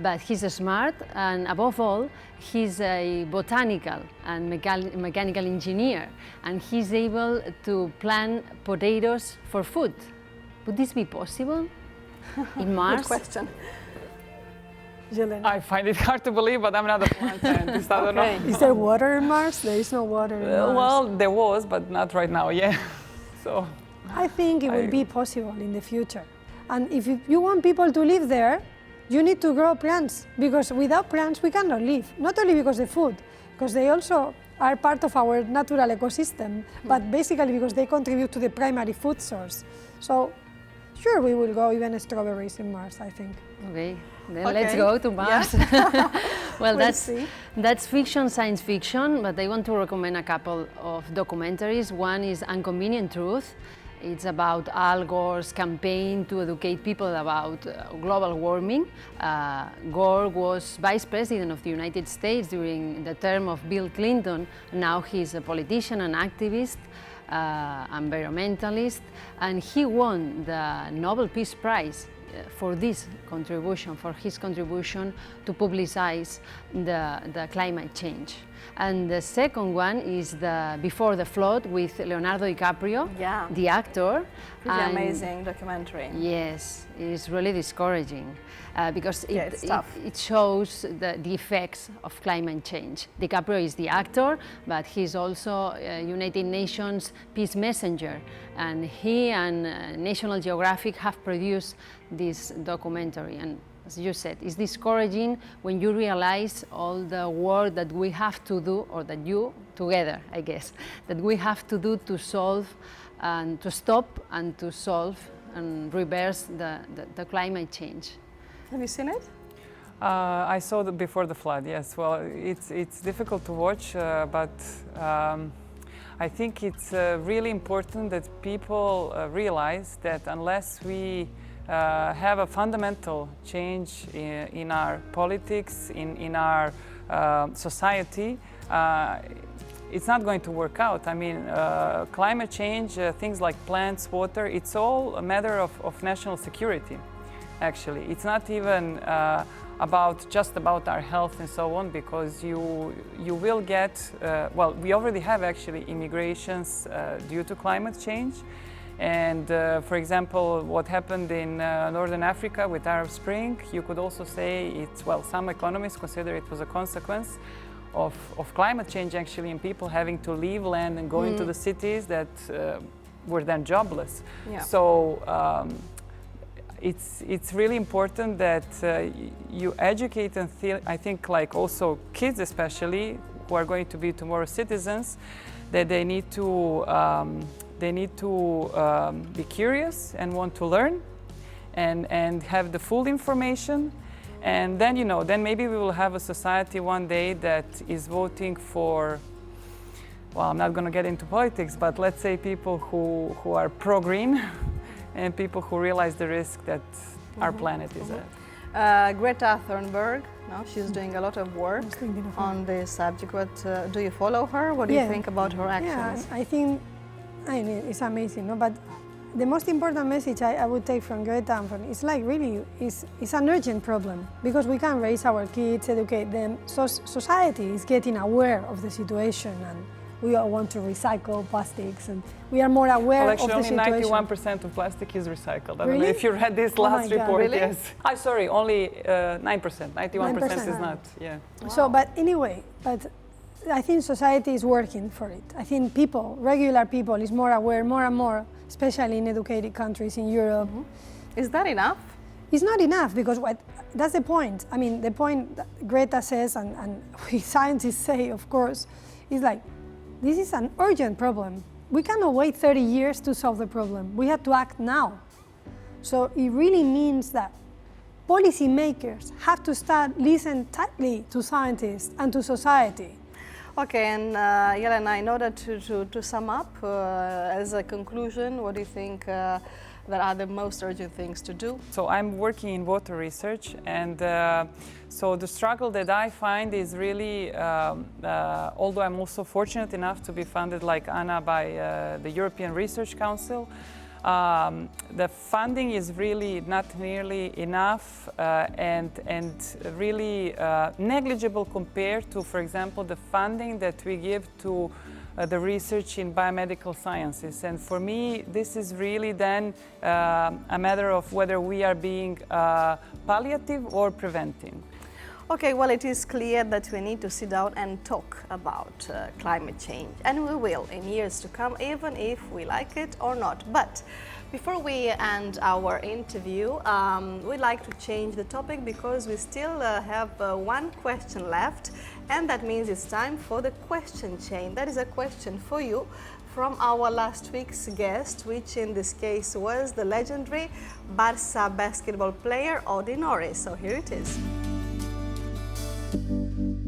But he's smart, and above all, he's a botanical and mechanical engineer, and he's able to plant potatoes for food. Would this be possible in Mars? Good question. Jelena. I find it hard to believe, but I'm not a plant scientist. I don't know. Is there water in Mars? There is no water in Mars. Well, there was, but not right now, yeah. So I think it will be possible in the future. And if you want people to live there, you need to grow plants, because without plants we cannot live. Not only because of food, because they also are part of our natural ecosystem, but basically because they contribute to the primary food source. So, sure, we will grow even strawberries in Mars, I think. Okay, then let's go to Mars. Yeah. Well, that's fiction, science fiction, but I want to recommend a couple of documentaries. One is Inconvenient Truth. It's about Al Gore's campaign to educate people about global warming. Gore was vice president of the United States during the term of Bill Clinton. Now he's a politician, an activist, environmentalist, and he won the Nobel Peace Prize for this contribution, for his contribution to publicize the climate change. And the second one is the Before the Flood with Leonardo DiCaprio, the actor. Pretty amazing documentary. Yes, it's really discouraging because it shows the effects of climate change. DiCaprio is the actor, but he's also a United Nations peace messenger. And he and National Geographic have produced this documentary. And as you said, it's discouraging when you realize all the work that we have to do, or that you, together, I guess, that we have to do to solve and to stop and to solve and reverse the climate change. Have you seen it? I saw the Before the Flood, yes. Well, it's difficult to watch, but I think it's really important that people realize that unless we have a fundamental change in our politics, in our society, it's not going to work out. I mean, climate change, things like plants, water, it's all a matter of national security, actually. It's not even just about our health and so on, because you will get, well, we already have actually immigrations due to climate change. And for example, what happened in Northern Africa with Arab Spring, you could also say it's, well, some economists consider it was a consequence of climate change actually, and people having to leave land and go into the cities that were then jobless. Yeah. So it's really important that you educate and I think like also kids especially, who are going to be tomorrow's citizens, that they need to be curious and want to learn and have the full information. And then, then maybe we will have a society one day that is voting for, well, I'm not going to get into politics, but let's say people who are pro-green and people who realize the risk that our planet is at. Greta Thunberg, she's doing a lot of work on this subject. What, do you follow her? What do you think about her actions? Yeah, I think it's amazing, but the most important message I would take from Greta is like really, it's an urgent problem, because we can raise our kids, educate them. So society is getting aware of the situation, and we all want to recycle plastics, and we are more aware of the situation. Actually, only 91% of plastic is recycled. I don't Really? know if you read this last report. Really? Yes. Sorry, only 9%. 91% is not. Yeah. Wow. So, but anyway, I think society is working for it. I think people, regular people, is more aware, more and more, especially in educated countries in Europe. Is that enough? it's not enough, because that's the point. I mean, the point that Greta says, and we scientists say, of course, is like, this is an urgent problem. We cannot wait 30 years to solve the problem. We have to act now. So it really means that policymakers have to start listening tightly to scientists and to society. Okay, and Jelena, in order to sum up, as a conclusion, what do you think that are the most urgent things to do? So I'm working in water research, and so the struggle that I find is really, although I'm also fortunate enough to be funded like Anna by the European Research Council, the funding is really not nearly enough and really negligible compared to, for example, the funding that we give to the research in biomedical sciences. And for me, this is really then a matter of whether we are being palliative or preventing. Okay, well, it is clear that we need to sit down and talk about climate change, and we will in years to come, even if we like it or not. But before we end our interview, we'd like to change the topic, because we still have one question left, and that means it's time for the question chain. That is a question for you from our last week's guest, which in this case was the legendary Barça basketball player Odi Norris. So here it is.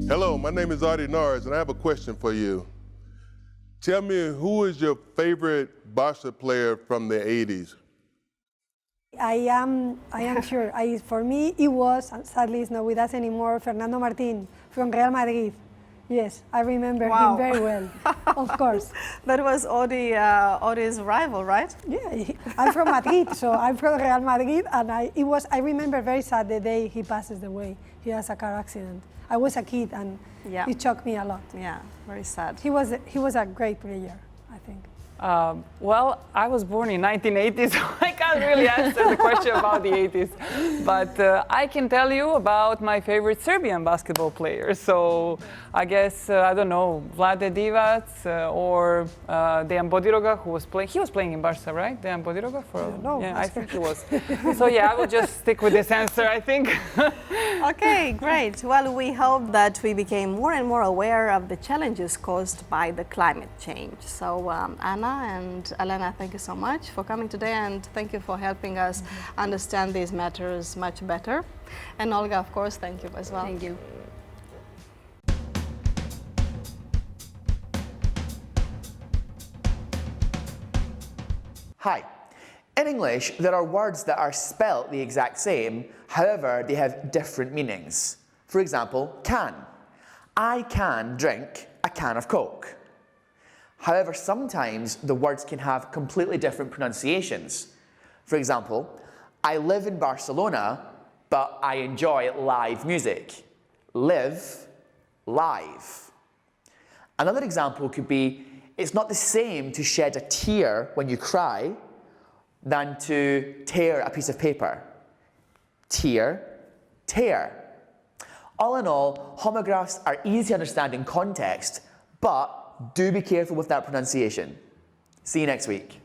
Hello, my name is Odi Norris, and I have a question for you. Tell me, who is your favorite Barca player from the 80s? I am sure. For me, it was, sadly he's not with us anymore, Fernando Martín from Real Madrid. Yes, I remember him very well, of course. That was Odi's rival, right? Yeah, I'm from Madrid, so I'm from Real Madrid, and I remember very sad the day he passes away. He has a car accident. I was a kid, and it shocked me a lot. Yeah, very sad. He was a great player, I think. Well, I was born in 1980, so I can't really answer the question about the 80s. But I can tell you about my favorite Serbian basketball players. So I guess, I don't know, Vlade Divac or Dejan Bodiroga, who was playing. He was playing in Barca, right? Dejan Bodiroga? Yeah, I think he was. So yeah, I will just stick with this answer, I think. Okay, great. Well, we hope that we became more and more aware of the challenges caused by the climate change. So Anna and Elena, thank you so much for coming today, and thank you for helping us understand these matters much better. And Olga, of course, thank you as well. Thank you. Hi. In English, there are words that are spelt the exact same, however, they have different meanings. For example, can. I can drink a can of Coke. However, sometimes the words can have completely different pronunciations. For example, I live in Barcelona, but I enjoy live music. Live, live. Another example could be, it's not the same to shed a tear when you cry than to tear a piece of paper. Tear, tear. All in all, homographs are easy to understand in context, but do be careful with that pronunciation. See you next week.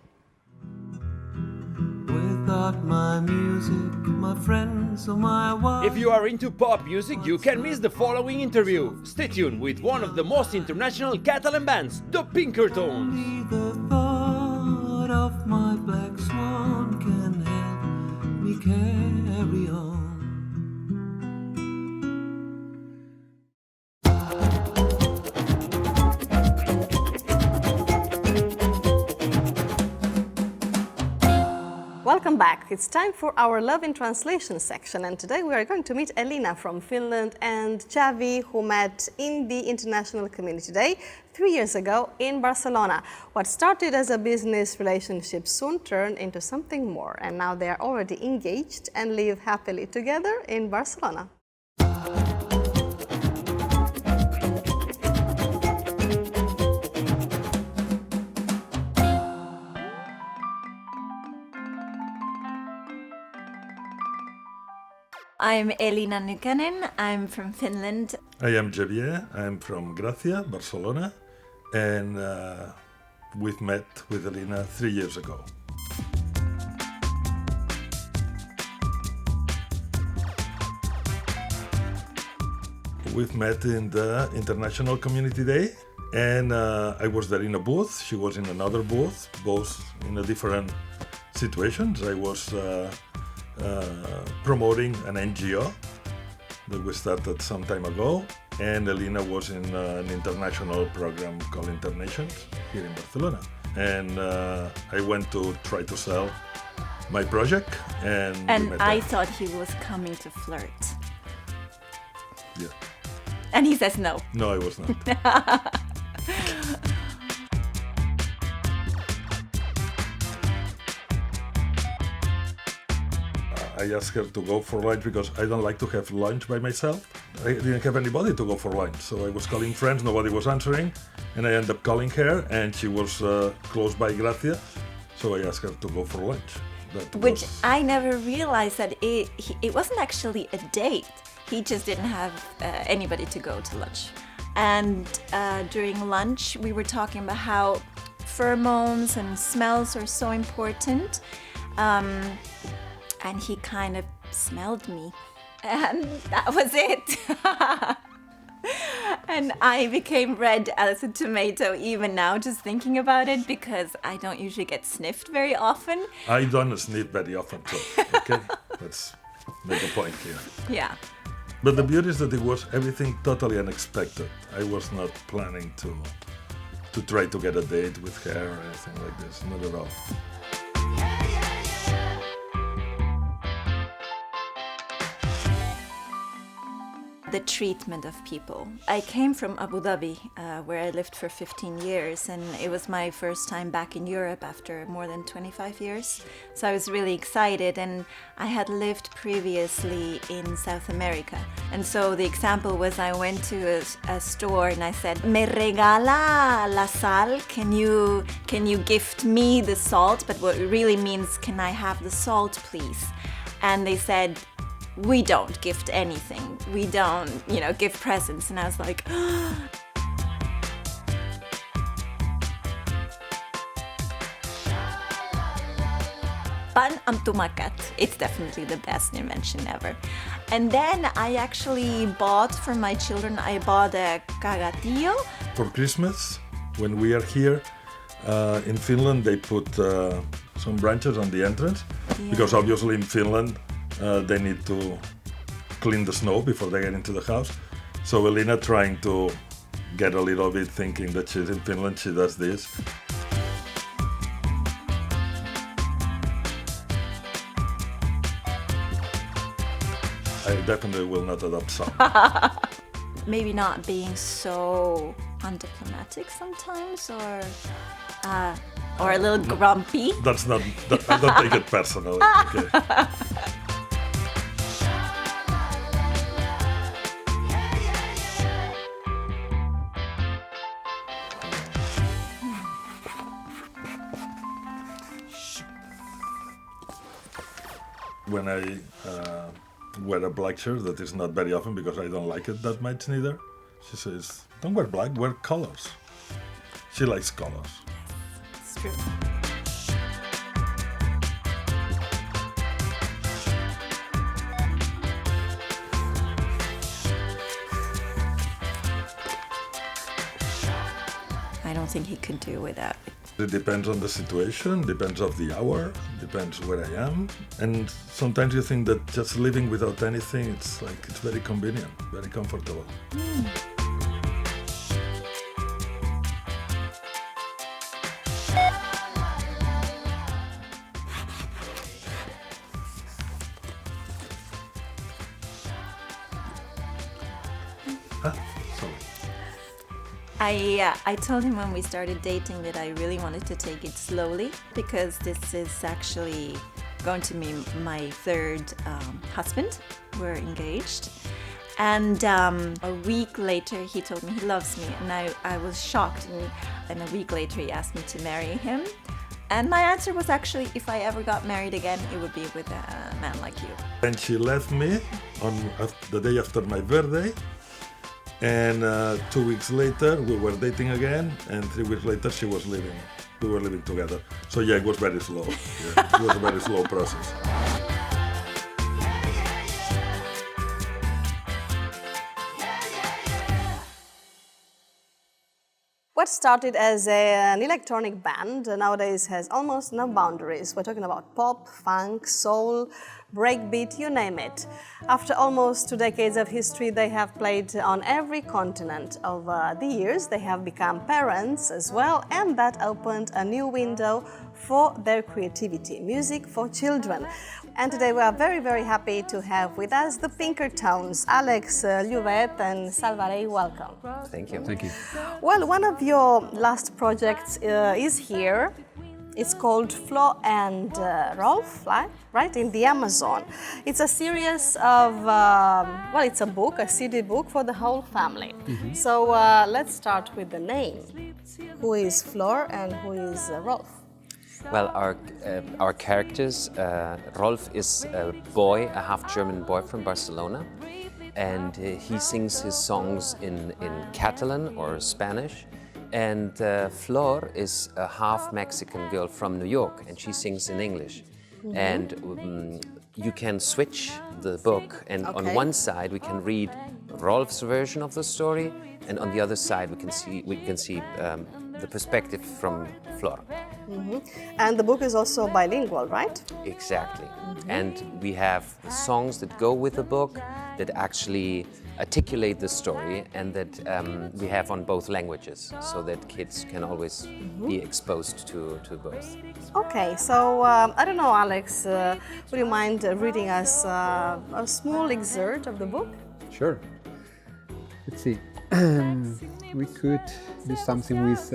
Without my music, my friends or my wife. If you are into pop music, you can miss the following interview. Stay tuned with one of the most international Catalan bands, the Pinkertons. Only the thought of my black swan can help me carry on. Welcome back. It's time for our Love in Translation section, and today we are going to meet Elena from Finland and Xavi, who met in the International Community Day 3 years ago in Barcelona. What started as a business relationship soon turned into something more, and now they are already engaged and live happily together in Barcelona. I'm Elina Nykänen, I'm from Finland. I am Javier, I'm from Gracia, Barcelona, and we've met with Elina 3 years ago. we've met in the International Community Day, and I was there in a booth. She was in another booth, both in a different situations. I was promoting an NGO that we started some time ago, and Elena was in an international program called Internations here in Barcelona. And I went to try to sell my project, and I thought he was coming to flirt. Yeah. And he says no. No, I was not. I asked her to go for lunch because I don't like to have lunch by myself. I didn't have anybody to go for lunch, so I was calling friends, nobody was answering, and I ended up calling her, and she was close by Gracia, so I asked her to go for lunch. Which I never realized that it wasn't actually a date. He just didn't have anybody to go to lunch. And during lunch, we were talking about how pheromones and smells are so important. And he kind of smelled me. And that was it. And I became red as a tomato even now, just thinking about it, because I don't usually get sniffed very often. I don't sniff very often, so, okay? Let's make a point here. Yeah. But the beauty is that it was everything totally unexpected. I was not planning to try to get a date with her or anything like this, not at all. The treatment of people. I came from Abu Dhabi, where I lived for 15 years, and it was my first time back in Europe after more than 25 years. So I was really excited, and I had lived previously in South America. And so the example was I went to a store and I said, "Me regala la sal? Can you gift me the salt?" But what it really means, "Can I have the salt, please?" And they said, "We don't gift anything. We don't, give presents." And I was like, pan am tumakat. It's definitely the best invention ever. And then I actually bought for my children, I bought a cagatillo. For Christmas, when we are here in Finland, they put some branches on the entrance, because obviously in Finland, they need to clean the snow before they get into the house. So Elena, trying to get a little bit, thinking that she's in Finland, she does this. I definitely will not adopt some. Maybe not being so undiplomatic sometimes, or a little grumpy. That's not, I don't take it personally. Okay. When I wear a black shirt, that is not very often because I don't like it that much neither. She says, "Don't wear black, wear colors." She likes colors. It's true. I don't think he could do without it. It depends on the situation, depends of the hour, depends where I am. And sometimes you think that just living without anything, it's very convenient, very comfortable. I told him when we started dating that I really wanted to take it slowly, because this is actually going to be my third husband. We're engaged. And a week later he told me he loves me, and I was shocked, and a week later he asked me to marry him. And my answer was actually, if I ever got married again, it would be with a man like you. And she left me on the day after my birthday. And 2 weeks later, we were dating again, and 3 weeks later, she was leaving. We were living together. So yeah, it was very slow. Yeah, it was a very slow process. What started as an electronic band nowadays has almost no boundaries. We're talking about pop, funk, soul, breakbeat, you name it. After almost 2 decades of history, they have played on every continent. Over the years, they have become parents as well, and that opened a new window for their creativity, music for children. And today we are very, very happy to have with us the Pinkertones, Alex Lluvét and Salvarei. Welcome. Thank you. Thank you. Well, one of your last projects is here. It's called Flo and Rolf, right, in the Amazon. It's a series of, well, it's a book, a CD book for the whole family. Mm-hmm. So let's start with the name. Who is Flor and who is Rolf? Well, our characters, Rolf is a boy, a half-German boy from Barcelona, and he sings his songs in Catalan or Spanish. And Flor is a half-Mexican girl from New York, and she sings in English. Mm-hmm. And you can switch the book, and Okay. on one side we can read Rolf's version of the story, and on the other side we can see the perspective from Flor. Mm-hmm. And the book is also bilingual, right? Exactly. Mm-hmm. And we have songs that go with the book that actually articulate the story, and that we have on both languages, so that kids can always be exposed to both. Okay, so I don't know, Alex, would you mind reading us a small excerpt of the book? Sure. Let's see. We could do something with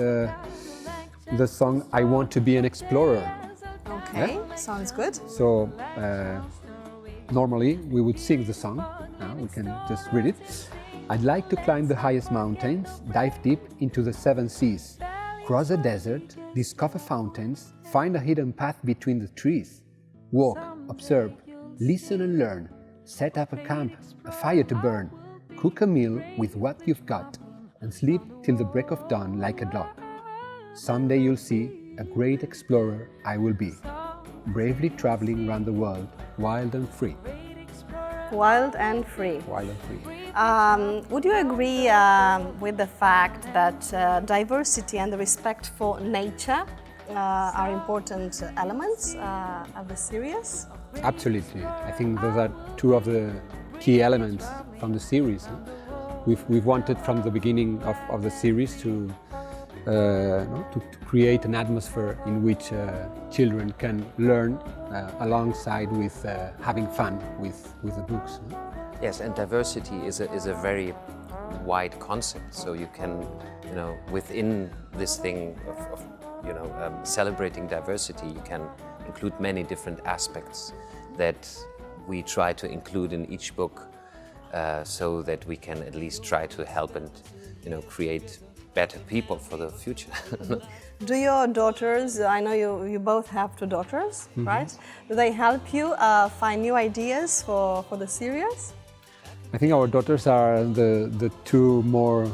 the song I Want to Be an Explorer. Okay, Yeah? sounds good. So normally we would sing the song. Now we can just read it. I'd like to climb the highest mountains, dive deep into the 7 seas, cross a desert, discover fountains, find a hidden path between the trees, walk, observe, listen and learn, set up a camp, a fire to burn, cook a meal with what you've got, and sleep till the break of dawn like a dog. Someday you'll see a great explorer I will be, bravely traveling around the world, wild and free. Wild and free. Wild and free. Would you agree with the fact that diversity and the respect for nature are important elements of the series? Absolutely. I think those are 2 of the key elements from the series. We've wanted from the beginning of the series to create an atmosphere in which children can learn alongside with having fun with the books. Yes, and diversity is a very wide concept. So you can, within this thing of celebrating diversity, you can include many different aspects that we try to include in each book, so that we can at least try to help and create better people for the future. Do your daughters, I know you both have 2 daughters, Mm-hmm. right? Do they help you find new ideas for the series? I think our daughters are the 2 more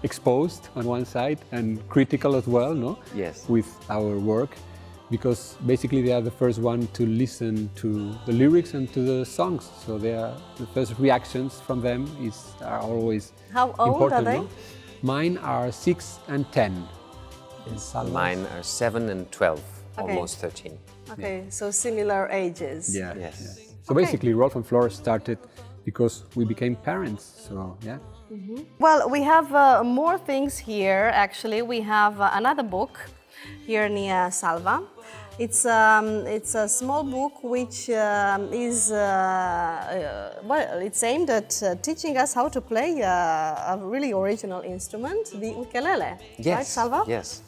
exposed on one side and critical as well, no? Yes. With our work, because basically they are the first one to listen to the lyrics and to the songs. So the first reactions from them are always How old important. are they? No? Mine are 6 and 10. Mine are 7 and 12, Okay. almost 13. Okay, so similar ages. Yeah. Yes. Yeah. So basically, Rolf and Flora started because we became parents. So yeah. Well, we have more things here, actually. We have another book here near Salva. It's a small book which is, well, it's aimed at teaching us how to play a really original instrument, the ukulele. Yes. Right, Salva? Yes.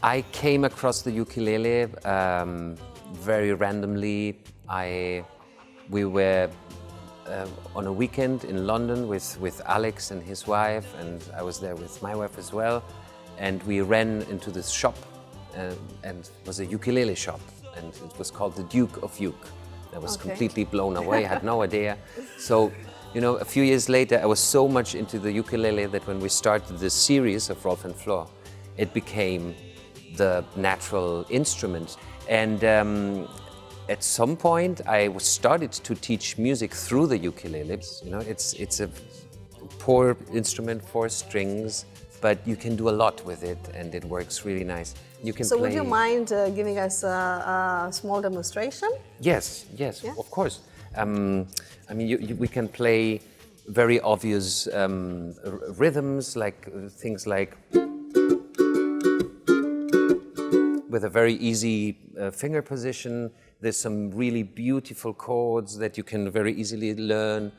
I came across the ukulele very randomly. We were on a weekend in London with Alex and his wife, and I was there with my wife as well. And we ran into this shop, and it was a ukulele shop, and it was called the Duke of Uke. I was completely blown away, I had no idea. So, a few years later, I was so much into the ukulele that when we started this series of Rolf and Flor, it became the natural instrument. And at some point, I started to teach music through the ukulele. It's a poor instrument, 4 strings, but you can do a lot with it, and it works really nice. You can So play... would you mind giving us a small demonstration? Yes, Yeah? of course. I mean, we can play very obvious rhythms, like things like with a very easy finger position. There's some really beautiful chords that you can very easily learn.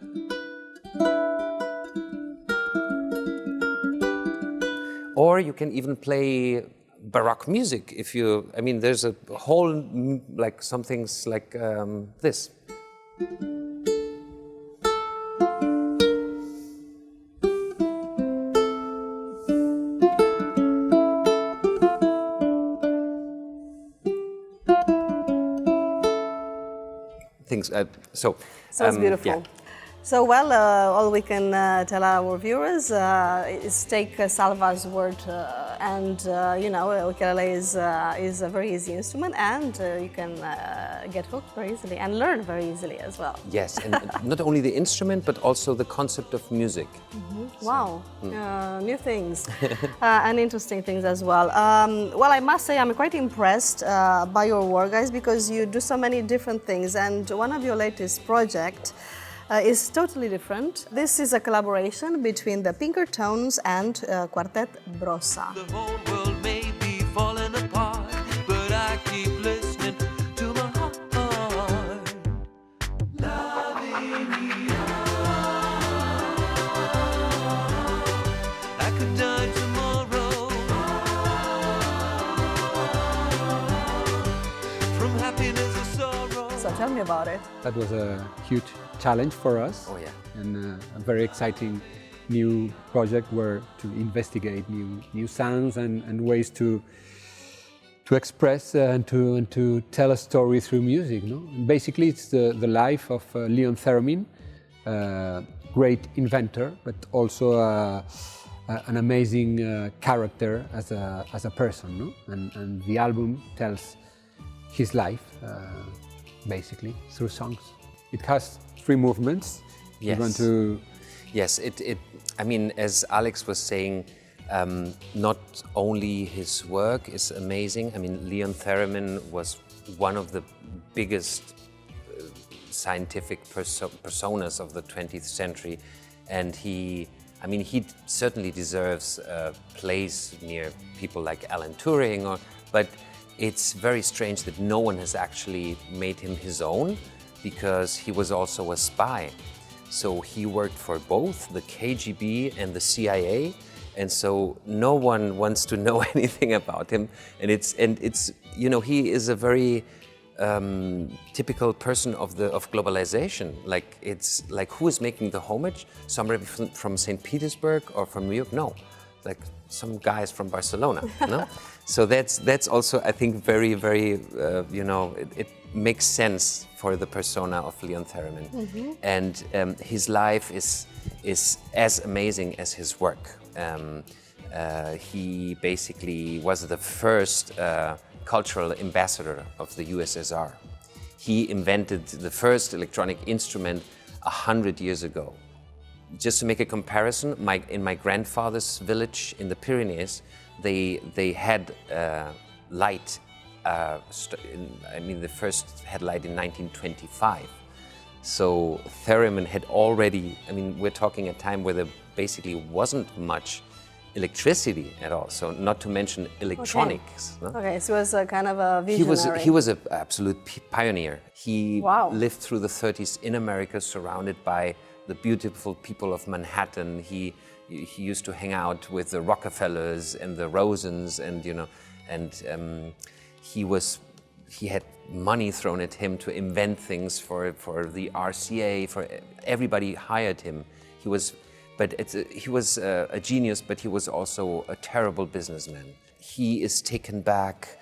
Or you can even play Baroque music if you, I mean, there's a whole, like some things like this. Things, Sounds beautiful. Yeah. So, well, all we can tell our viewers is take Salva's word, and you know, ukulele is a very easy instrument, and you can get hooked very easily and learn very easily as well. Yes, and not only the instrument, but also the concept of music. Wow, new things and interesting things as well. Well, I must say I'm quite impressed by your work, guys, because you do so many different things, and one of your latest projects is totally different. This is a collaboration between the Pinkertones and Quartet Brossa. The whole world may be falling apart, but I keep listening to my heart. Loving you. I could die tomorrow from happiness or sorrow. So tell me about it. That was a huge challenge for us. Oh, yeah. And a very exciting new project where to investigate new sounds and ways to express and to tell a story through music. No? And basically, it's the life of Leon Theremin, great inventor, but also an amazing character as a person. No? And the album tells his life, basically, through songs. It has 3 movements. Yes. You want to... Yes, I mean, as Alex was saying, not only his work is amazing. I mean, Leon Theremin was one of the biggest scientific personas of the 20th century, and he certainly deserves a place near people like Alan Turing, but it's very strange that no one has actually made him his own, because he was also a spy. So he worked for both the KGB and the CIA, and so no one wants to know anything about him. And it's you know, he is a very typical person of globalization. Like, it's like, who is making the homage? Somebody from St. Petersburg or from New York? No, like some guys from Barcelona. No, so that's also, I think, very, very you know, it makes sense for the persona of Leon Theremin. Mm-hmm. And his life is as amazing as his work. He basically was the first cultural ambassador of the USSR. He invented the first electronic instrument 100 years ago. Just to make a comparison, in my grandfather's village in the Pyrenees, they had light. The first had light in 1925. So Theremin had already, we're talking a time where there basically wasn't much electricity at all, so not to mention electronics. Okay, no? okay, so he was a kind of a visionary. He was an absolute pioneer. He Wow. lived through the 30s in America, surrounded by the beautiful people of Manhattan. He used to hang out with the Rockefellers and the Rosens, and he had money thrown at him to invent things for the RCA. For everybody hired him. He was a genius, but he was also a terrible businessman. He is taken back